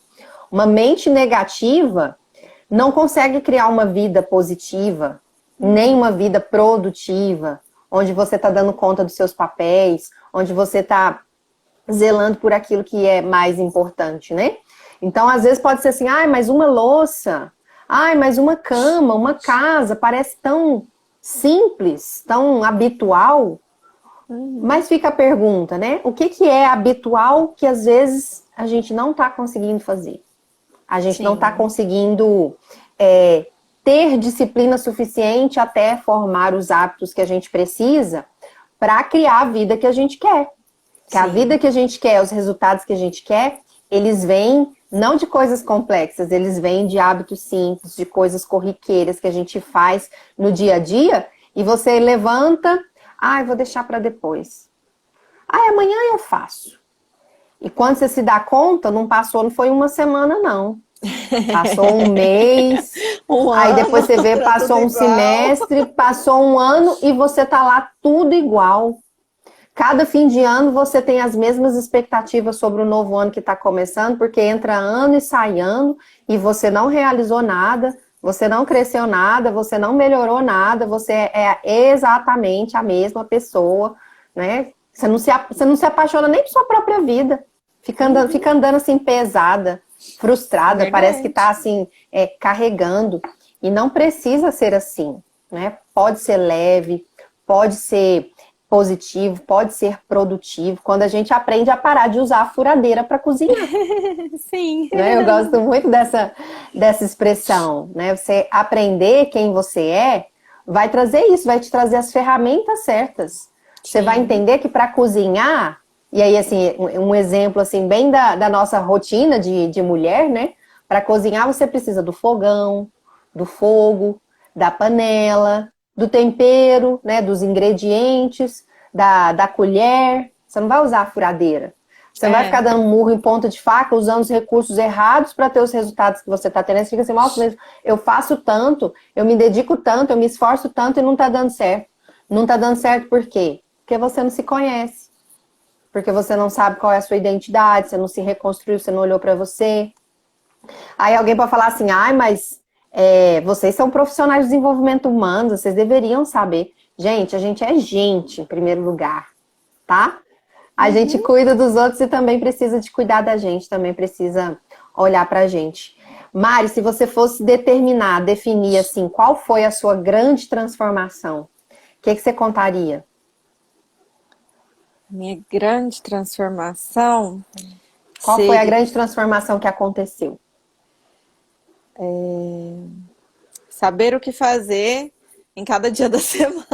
Uma mente negativa não consegue criar uma vida positiva, nem uma vida produtiva, onde você está dando conta dos seus papéis, onde você está zelando por aquilo que é mais importante, né? Então, às vezes pode ser assim, ai, mas uma louça, ai, mas uma cama, uma casa, parece tão simples, tão habitual, mas fica a pergunta, né? O que é habitual que às vezes a gente não está conseguindo fazer? A gente não está conseguindo ter disciplina suficiente até formar os hábitos que a gente precisa para criar a vida que a gente quer. Que a vida que a gente quer, os resultados que a gente quer, eles vêm não de coisas complexas, eles vêm de hábitos simples, de coisas corriqueiras que a gente faz no dia a dia, e você levanta, ai, vou deixar para depois. Ai, amanhã eu faço. E quando você se dá conta, não foi uma semana, não. Passou um mês, aí depois você vê, passou um semestre, passou um ano e você tá lá tudo igual. Cada fim de ano você tem as mesmas expectativas sobre o novo ano que está começando, porque entra ano e sai ano e você não realizou nada, você não cresceu nada, você não melhorou nada, você é exatamente a mesma pessoa, né? Você não se apaixona nem por sua própria vida, fica andando assim pesada, frustrada, parece que está assim, carregando. E não precisa ser assim, né? Pode ser leve, pode ser positivo, pode ser produtivo, quando a gente aprende a parar de usar a furadeira para cozinhar. Sim. Né? Eu gosto muito dessa expressão, né? Você aprender quem você vai trazer isso, vai te trazer as ferramentas certas. Você vai entender que para cozinhar, e aí assim, um exemplo assim, bem da nossa rotina de mulher, né? Para cozinhar você precisa do fogão, do fogo, da panela, do tempero, né, dos ingredientes, da colher. Você não vai usar a furadeira. Você não vai ficar dando murro em ponta de faca, usando os recursos errados para ter os resultados que você está tendo. Você fica assim, nossa, eu faço tanto, eu me dedico tanto, eu me esforço tanto e não está dando certo. Não está dando certo por quê? Porque você não se conhece. Porque você não sabe qual é a sua identidade, você não se reconstruiu, você não olhou para você. Aí alguém pode falar assim, ai, mas vocês são profissionais de desenvolvimento humano, vocês deveriam saber. Gente, a gente é gente, em primeiro lugar, tá? A gente cuida dos outros e também precisa de cuidar da gente, também precisa olhar pra gente. Mari, se você fosse definir assim, qual foi a sua grande transformação, o que você contaria? Minha grande transformação... Qual foi a grande transformação que aconteceu? Saber o que fazer em cada dia da semana.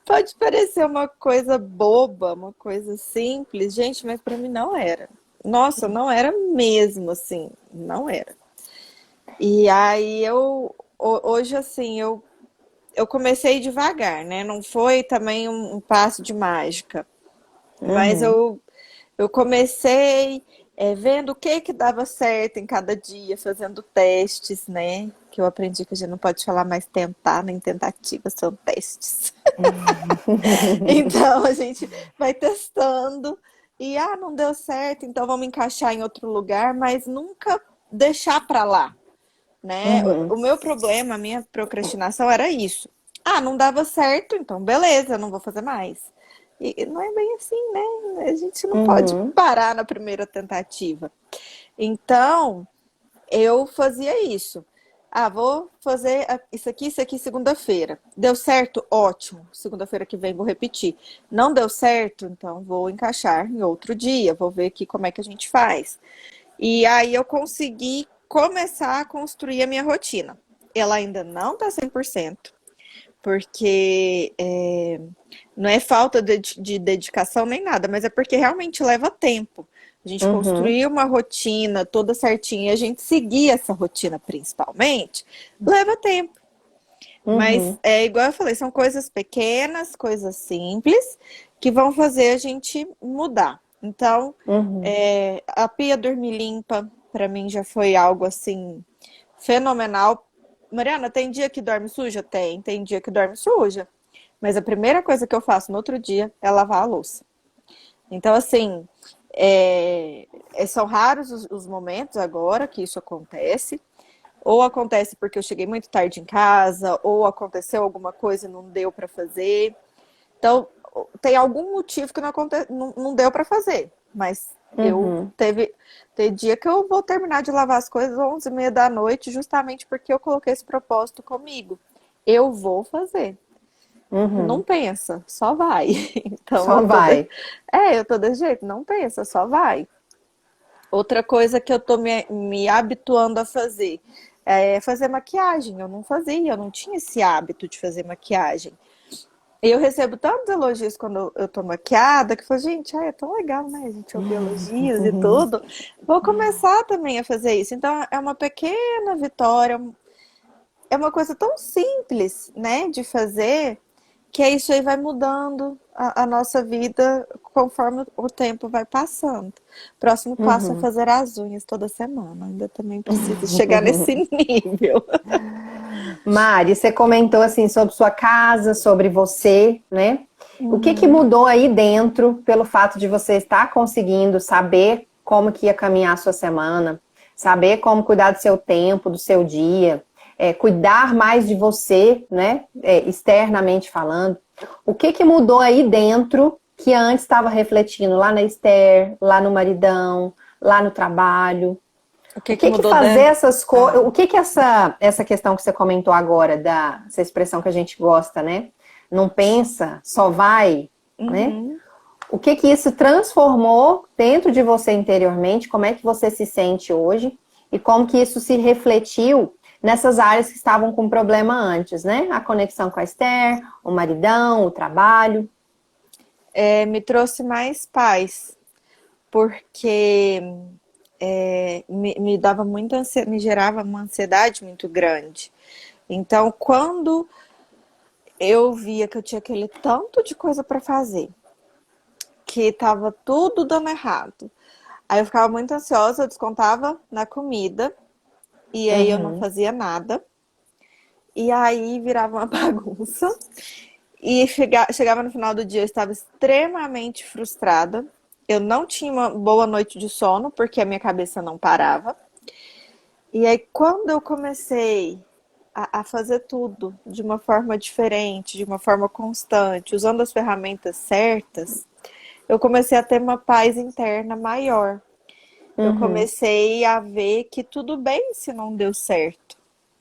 Pode parecer uma coisa boba, uma coisa simples, gente, mas para mim não era. Nossa, não era mesmo, assim, não era. E aí hoje assim, eu comecei devagar, né? Não foi também um passo de mágica, mas eu comecei vendo o que que dava certo em cada dia, fazendo testes, né? Que eu aprendi que a gente não pode falar mais tentar, nem tentativa, são testes. Então a gente vai testando e não deu certo, então vamos encaixar em outro lugar, mas nunca deixar para lá, né? O Uhum, meu problema, a minha procrastinação era isso. Não dava certo, então beleza, não vou fazer mais. E não é bem assim, né? A gente não pode uhum, parar na primeira tentativa. Então, eu fazia isso. Vou fazer isso aqui segunda-feira. Deu certo? Ótimo. Segunda-feira que vem vou repetir. Não deu certo? Então vou encaixar em outro dia. Vou ver aqui como é que a gente faz. E aí eu consegui começar a construir a minha rotina. Ela ainda não tá 100%, porque não é falta de dedicação nem nada, mas é porque realmente leva tempo. A gente uhum, construir uma rotina toda certinha e a gente seguir essa rotina principalmente, leva tempo. Mas uhum, é igual eu falei, são coisas pequenas, coisas simples, que vão fazer a gente mudar. Então, uhum. a pia dormir limpa, para mim já foi algo assim fenomenal. Mariana, tem dia que dorme suja? Tem dia que dorme suja. Mas a primeira coisa que eu faço no outro dia é lavar a louça. Então, assim, são raros os momentos agora que isso acontece. Ou acontece porque eu cheguei muito tarde em casa, ou aconteceu alguma coisa e não deu para fazer. Então, tem algum motivo que não deu para fazer. Mas Uhum, tem dia que eu vou terminar de lavar as coisas às 11h30 da noite, justamente porque eu coloquei esse propósito comigo. Eu vou fazer. Não uhum. pensa, só vai. Então Só vai. eu tô desse jeito, não pensa, só vai. Outra coisa que eu tô me habituando a fazer é fazer maquiagem. Eu não fazia, eu não tinha esse hábito de fazer maquiagem. E eu recebo tantos elogios quando eu tô maquiada, que eu falo, gente, é tão legal, né? A gente ouvir elogios e tudo. Vou começar também a fazer isso. Então é uma pequena vitória, é uma coisa tão simples, né, de fazer, que é isso aí vai mudando a nossa vida conforme o tempo vai passando. Próximo passo é Uhum. fazer as unhas toda semana. Ainda também preciso chegar nesse nível. Mari, você comentou assim sobre sua casa, sobre você, né? O que que Uhum. mudou aí dentro pelo fato de você estar conseguindo saber como que ia caminhar a sua semana, saber como cuidar do seu tempo, do seu dia, cuidar mais de você, né? Externamente falando. O que que mudou aí dentro que antes estava refletindo lá na Esther, lá no maridão, lá no trabalho? O O que que que que mudou fazer dentro? essas coisas, Ah. o que que essa questão que você comentou agora, essa expressão que a gente gosta, né? Não pensa, só vai, né? Uhum. O que que isso transformou dentro de você interiormente? Como é que você se sente hoje? E como que isso se refletiu nessas áreas que estavam com problema antes, né? A conexão com a Esther, o maridão, o trabalho. Me trouxe mais paz, porque me dava muita me gerava uma ansiedade muito grande. Então, quando eu via que eu tinha aquele tanto de coisa para fazer, que tava tudo dando errado, aí eu ficava muito ansiosa, eu descontava na comida, e aí eu não Uhum, fazia nada, e aí virava uma bagunça. E chegava no final do dia, eu estava extremamente frustrada. Eu não tinha uma boa noite de sono, porque a minha cabeça não parava. E aí, quando eu comecei a fazer tudo de uma forma diferente, de uma forma constante, usando as ferramentas certas, eu comecei a ter uma paz interna maior. Eu uhum, comecei a ver que tudo bem se não deu certo.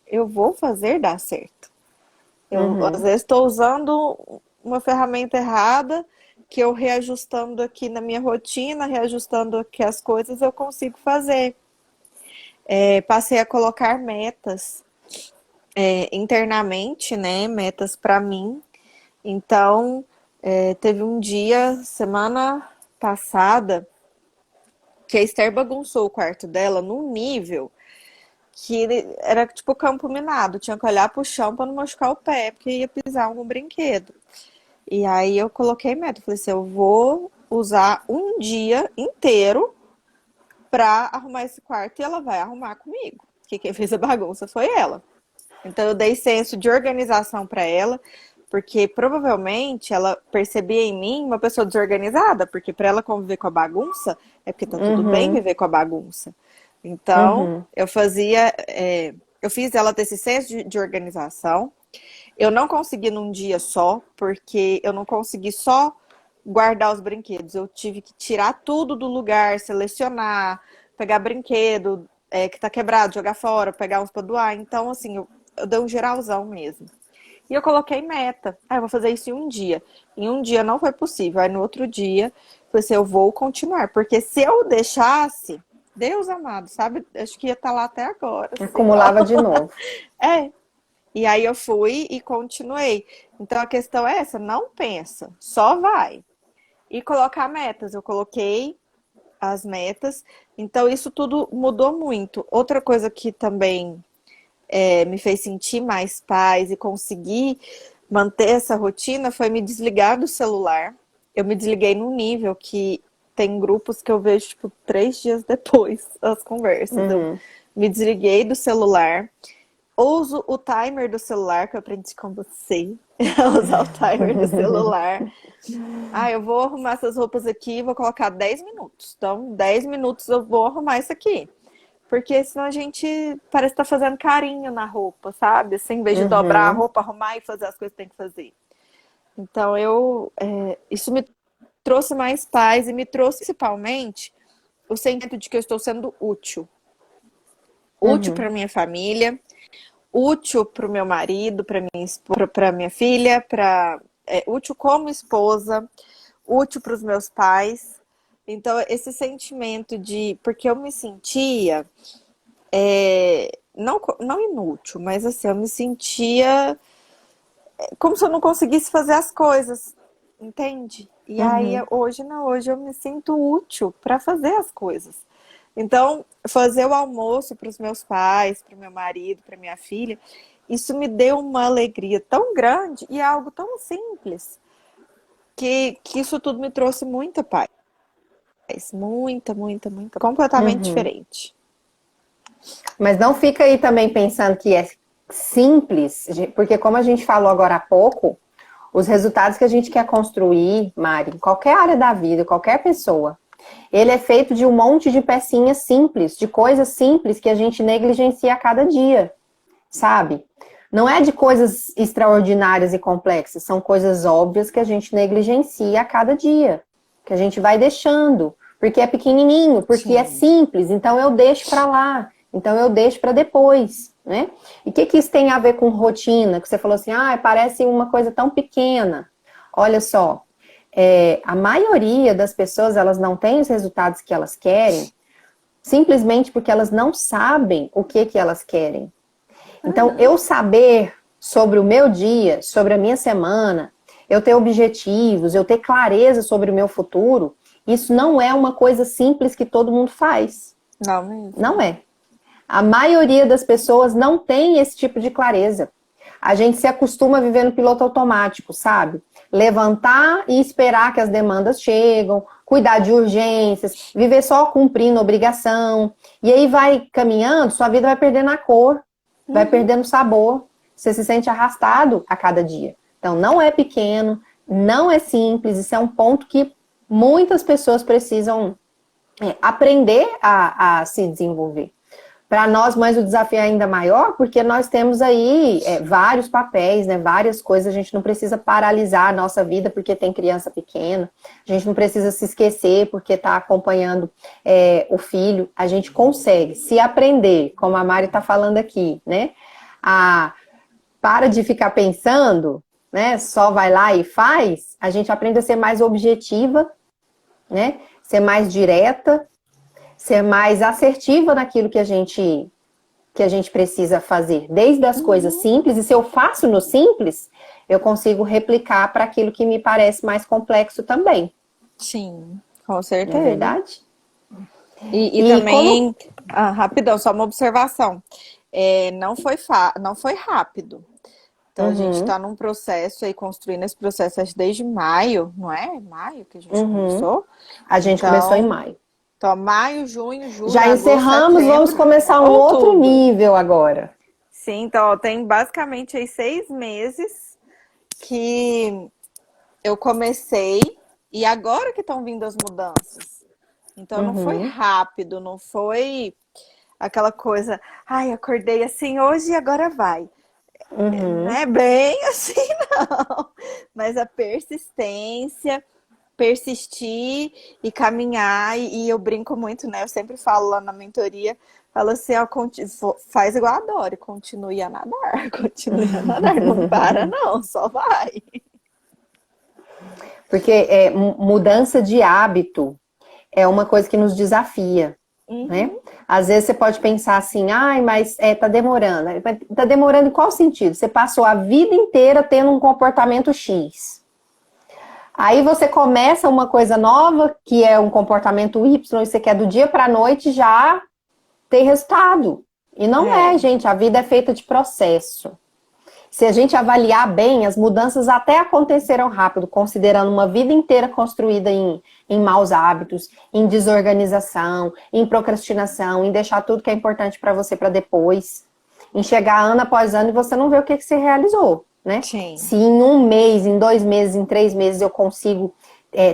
Eu vou fazer dar certo. Eu, às uhum, vezes, estou usando uma ferramenta errada, que eu reajustando aqui na minha rotina, reajustando aqui as coisas, eu consigo fazer. Passei a colocar metas internamente, né? Metas para mim. Então, teve um dia, semana passada, que a Esther bagunçou o quarto dela num nível que era tipo campo minado. Tinha que olhar pro chão para não machucar o pé, porque ia pisar algum brinquedo. E aí eu coloquei meta, falei assim, eu vou usar um dia inteiro pra arrumar esse quarto e ela vai arrumar comigo. Porque quem fez a bagunça foi ela. Então eu dei senso de organização pra ela, porque provavelmente ela percebia em mim uma pessoa desorganizada, porque pra ela conviver com a bagunça, é porque tá tudo bem Uhum. viver com a bagunça. Então, Uhum. eu fiz ela ter esse senso de organização. Eu não consegui num dia só, porque eu não consegui só guardar os brinquedos. Eu tive que tirar tudo do lugar, selecionar, pegar brinquedo que tá quebrado, jogar fora, pegar uns pra doar. Então, assim, eu dei um geralzão mesmo. E eu coloquei meta. Ah, eu vou fazer isso em um dia. Em um dia não foi possível. Aí no outro dia, eu falei assim, eu vou continuar. Porque se eu deixasse, Deus amado, sabe? Acho que ia estar lá até agora. Assim, ó. Acumulava de novo. É. E aí eu fui e continuei. Então a questão é essa, não pensa, só vai. E colocar metas. Eu coloquei as metas. Então isso tudo mudou muito. Outra coisa que também me fez sentir mais paz e conseguir manter essa rotina foi me desligar do celular. Eu me desliguei num nível que tem grupos que eu vejo, tipo, 3 dias depois as conversas. Eu Uhum. me desliguei do celular. Uso o timer do celular, que eu aprendi com você. Usar o timer do celular. Ah, eu vou arrumar essas roupas aqui e vou colocar 10 minutos. Então, 10 minutos eu vou arrumar isso aqui. Porque senão a gente parece estar fazendo carinho na roupa, sabe? Assim, em vez de dobrar a Uhum. roupa, arrumar e fazer as coisas que tem que fazer. Então, isso me trouxe mais paz e me trouxe principalmente o sentimento de que eu estou sendo útil. Útil Uhum. para minha família, útil para o meu marido, para minha esposa, para minha filha, útil como esposa, útil para os meus pais. Então, esse sentimento de. Porque eu me sentia. Não inútil, mas assim, eu me sentia como se eu não conseguisse fazer as coisas, entende? E aí, Uhum. hoje não, hoje eu me sinto útil para fazer as coisas. Então, fazer o almoço para os meus pais, para o meu marido, para minha filha, isso me deu uma alegria tão grande e é algo tão simples que isso tudo me trouxe muita paz. Muita, muita, muita. Completamente Uhum. diferente. Mas não fica aí também pensando que é simples, porque como a gente falou agora há pouco, os resultados que a gente quer construir, Mari, em qualquer área da vida, qualquer pessoa, ele é feito de um monte de pecinhas simples, de coisas simples que a gente negligencia a cada dia, sabe? Não é de coisas extraordinárias e complexas, são coisas óbvias que a gente negligencia a cada dia, que a gente vai deixando, porque é pequenininho, porque é Sim. simples, então eu deixo para lá, então eu deixo para depois, né? E o que isso tem a ver com rotina? Que você falou assim, parece uma coisa tão pequena. Olha só, a maioria das pessoas, elas não têm os resultados que elas querem, simplesmente porque elas não sabem o que elas querem. Então, eu saber sobre o meu dia, sobre a minha semana, eu ter objetivos, eu ter clareza sobre o meu futuro, isso não é uma coisa simples que todo mundo faz. Não mesmo. Não é. A maioria das pessoas não tem esse tipo de clareza. A gente se acostuma a viver no piloto automático, sabe? Levantar e esperar que as demandas chegam, cuidar de urgências, viver só cumprindo obrigação. E aí vai caminhando, sua vida vai perdendo a cor, vai perdendo sabor. Você se sente arrastado a cada dia. Então, não é pequeno, não é simples. Isso é um ponto que muitas pessoas precisam aprender a se desenvolver. Para nós, mas o desafio é ainda maior, porque nós temos aí vários papéis, né, várias coisas, a gente não precisa paralisar a nossa vida porque tem criança pequena, a gente não precisa se esquecer porque está acompanhando o filho, a gente consegue, se aprender, como a Mari está falando aqui, né, para de ficar pensando, né, só vai lá e faz, a gente aprende a ser mais objetiva, né, ser mais direta, ser mais assertiva naquilo que a gente precisa fazer, desde as coisas Uhum. simples, e se eu faço no simples, eu consigo replicar para aquilo que me parece mais complexo também, Sim, com não é certeza. verdade? E E como... também, rapidão, só uma observação. Não foi rápido. Então a gente Uhum, está num processo aí, construindo esse processo acho, desde maio, não é? Maio que a gente uhum. começou. A gente começou em Então, maio. Então, maio, junho, julho, Já agosto, encerramos, setembro, vamos começar um outro outubro. nível agora. Sim, então, ó, tem basicamente aí 6 meses que eu comecei e agora que estão vindo as mudanças. Então, não foi Uhum, rápido, não foi aquela coisa, ai, acordei assim hoje e agora vai. Não uhum. é bem assim, não. Mas a persistência, persistir e caminhar, e eu brinco muito, né? Eu sempre falo lá na mentoria, falo assim, ó, faz igual a Dory, continue a nadar, continue a nadar, não para não, só vai. Porque mudança de hábito é uma coisa que nos desafia, né? Uhum, Às vezes você pode pensar assim, ai, mas tá demorando. Mas tá demorando em qual sentido? Você passou a vida inteira tendo um comportamento X. Aí você começa uma coisa nova, que é um comportamento Y, e você quer do dia para a noite já ter resultado. E não é, é, gente, a vida é feita de processo. Se a gente avaliar bem, as mudanças até aconteceram rápido, considerando uma vida inteira construída em maus hábitos, em desorganização, em procrastinação, em deixar tudo que é importante para você para depois, em chegar ano após ano e você não vê o que você realizou, né? sim, Se em um mês, em 2 meses, em 3 meses eu consigo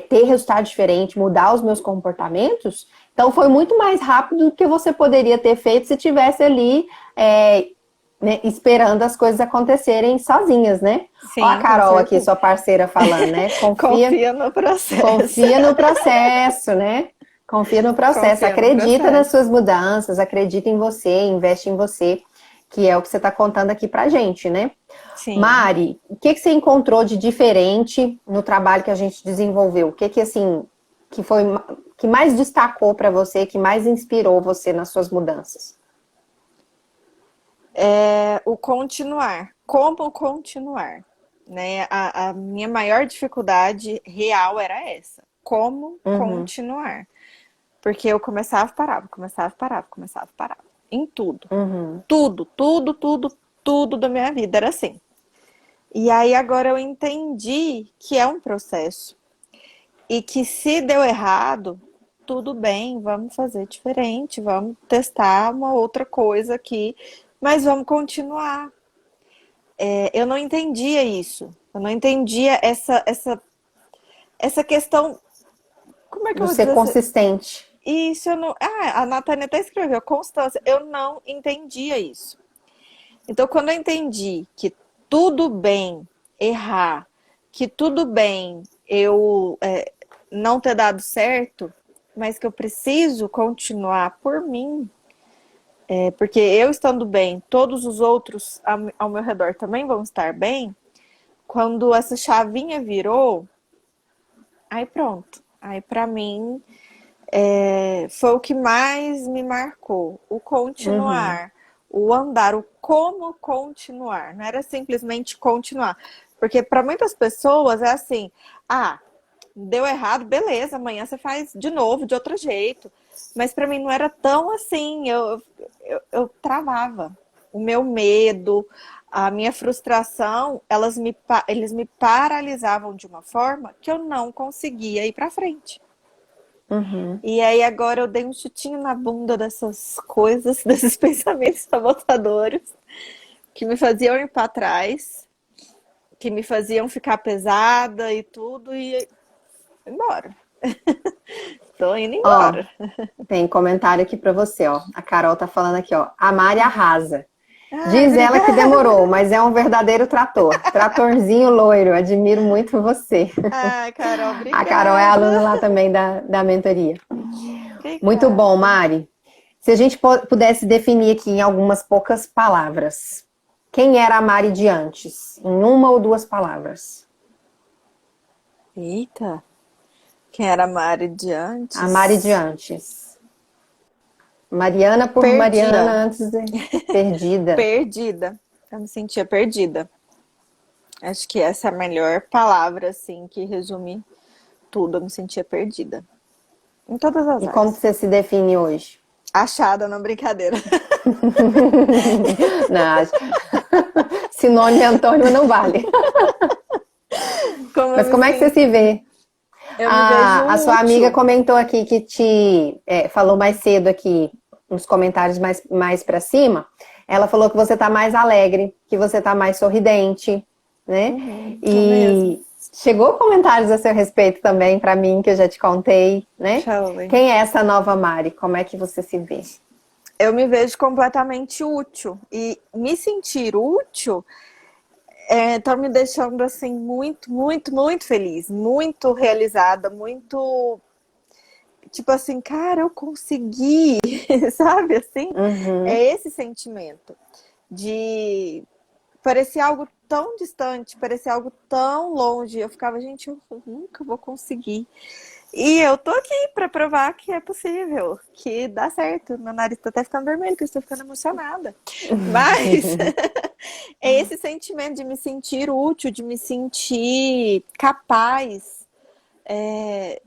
ter resultado diferente, mudar os meus comportamentos, então foi muito mais rápido do que você poderia ter feito se tivesse ali né, esperando as coisas acontecerem sozinhas, né? Ó a sim, com Carol aqui, certeza. sua parceira, falando, né? Confia no processo. Confia no processo, né? Confia no processo, Confia no acredita nas processo. suas mudanças, acredita em você, investe em você, que é o que você está contando aqui pra gente, né? Sim. Mari, o que você encontrou de diferente no trabalho que a gente desenvolveu? O que assim, que foi que mais destacou para você, que mais inspirou você nas suas mudanças? O continuar. Como continuar? Né? A minha maior dificuldade real era essa. Como Uhum, continuar? Porque eu começava, parava, começava, parava, começava, parava. Em tudo. uhum, Tudo, tudo, tudo, tudo da minha vida era assim. E aí agora eu entendi que é um processo. E que se deu errado, tudo bem, vamos fazer diferente, vamos testar uma outra coisa aqui, mas vamos continuar. Eu não entendia isso. Eu não entendia essa questão. Como é que eu do vou ser dizer assim? consistente. Isso eu não. Ah, a Natânia até escreveu, constância. Eu não entendia isso. Então, quando eu entendi que tudo bem errar, que tudo bem eu não ter dado certo, mas que eu preciso continuar por mim, porque eu estando bem, todos os outros ao meu redor também vão estar bem. Quando essa chavinha virou, aí pronto. Aí para mim foi o que mais me marcou. O Uhum, continuar, o andar, o como continuar. Não era simplesmente continuar. Porque para muitas pessoas é assim: ah, deu errado, beleza, amanhã você faz de novo, de outro jeito. Mas para mim não era tão assim. Eu travava. O meu medo, a minha frustração, eles me paralisavam de uma forma que eu não conseguia ir para frente. uhum. E aí agora eu dei um chutinho na bunda dessas coisas, desses pensamentos sabotadores, que me faziam ir para trás, que me faziam ficar pesada e tudo, e ir embora. Tô indo Ó, embora. tem comentário aqui pra você, ó. A Carol tá falando aqui, ó. A Mari arrasa. Ai, Diz ela que demorou, obrigada. mas é um verdadeiro trator. Tratorzinho loiro, admiro muito você. Ai, Carol, A Carol é aluna obrigada. lá também da mentoria. Muito bom, Obrigada. Mari. Se a gente pudesse definir aqui em algumas poucas palavras, quem era a Mari de antes? Em uma ou duas palavras. Eita, quem era a Mari de A Mari de antes? antes. Mariana por Mariana Perdida. antes de perdida. Perdida. Eu me sentia perdida. Acho que essa é a melhor palavra, assim, que resume tudo. Eu me sentia perdida. Em todas as E como áreas. você se define hoje? Achada, não brincadeira. Não, sinônimo e antônimo não vale. Como eu Mas me como é que você sinto? se vê? Eu me vejo A sua amiga útil. comentou aqui que falou mais cedo aqui, nos comentários mais para cima. Ela falou que você tá mais alegre, que você tá mais sorridente, né? Tô mesmo. E chegou comentários a seu respeito também para mim, que eu já te contei, né? Foi. Quem é essa nova Mari? Como é que você se vê? Eu me vejo completamente útil. E me sentir útil tá me deixando assim muito, muito, muito feliz, muito realizada, muito tipo assim, cara, eu consegui, sabe assim? É Uhum. esse sentimento de parecia algo tão distante, parecia algo tão longe. Eu ficava, gente, eu nunca vou conseguir. E eu tô aqui pra provar que é possível, que dá certo. Meu nariz tá até ficando vermelho, que eu estou ficando emocionada. Mas é esse sentimento de me sentir útil, de me sentir capaz. É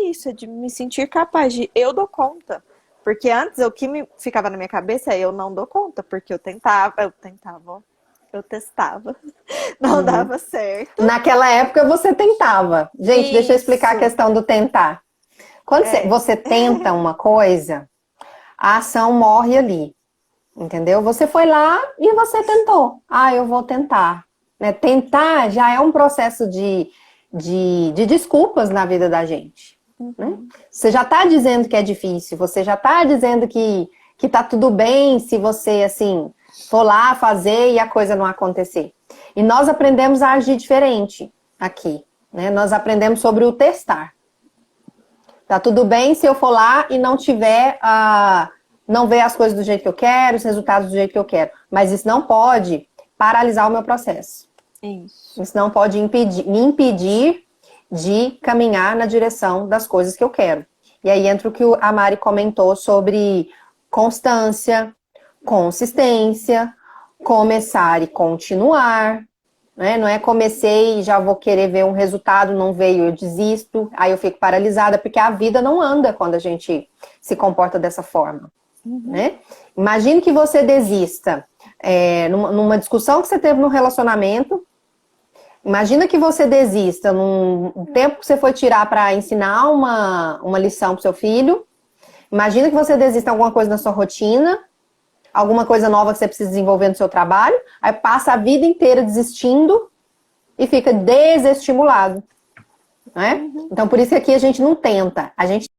isso, é de me sentir capaz de eu dou conta. Porque antes o que me ficava na minha cabeça é eu não dou conta, porque eu testava, não Uhum. dava certo. Naquela época você tentava. Gente, deixa eu explicar a Isso, questão do tentar. Quando é. você tenta uma coisa, a ação morre ali, entendeu? Você foi lá e você tentou. Ah, eu vou tentar. Né? Tentar já é um processo de desculpas na vida da gente. Né? Você já está dizendo que é difícil, você já está dizendo que tá tudo bem se você, assim, for lá fazer e a coisa não acontecer. E nós aprendemos a agir diferente aqui. Né? Nós aprendemos sobre o testar. Tá tudo bem se eu for lá e não tiver não ver as coisas do jeito que eu quero, os resultados do jeito que eu quero. Mas isso não pode paralisar o meu processo. Isso. Isso não pode me impedir de caminhar na direção das coisas que eu quero. E aí entra o que a Mari comentou sobre constância, consistência, começar e continuar. Né? Não é comecei e já vou querer ver um resultado, não veio, eu desisto, aí eu fico paralisada, porque a vida não anda quando a gente se comporta dessa forma. Né? Imagine que você desista numa discussão que você teve no relacionamento. Imagina que você desista num tempo que você foi tirar para ensinar uma lição para o seu filho. Imagina que você desista em alguma coisa na sua rotina, alguma coisa nova que você precisa desenvolver no seu trabalho, aí passa a vida inteira desistindo e fica desestimulado, né? Então, por isso que aqui a gente não tenta, a gente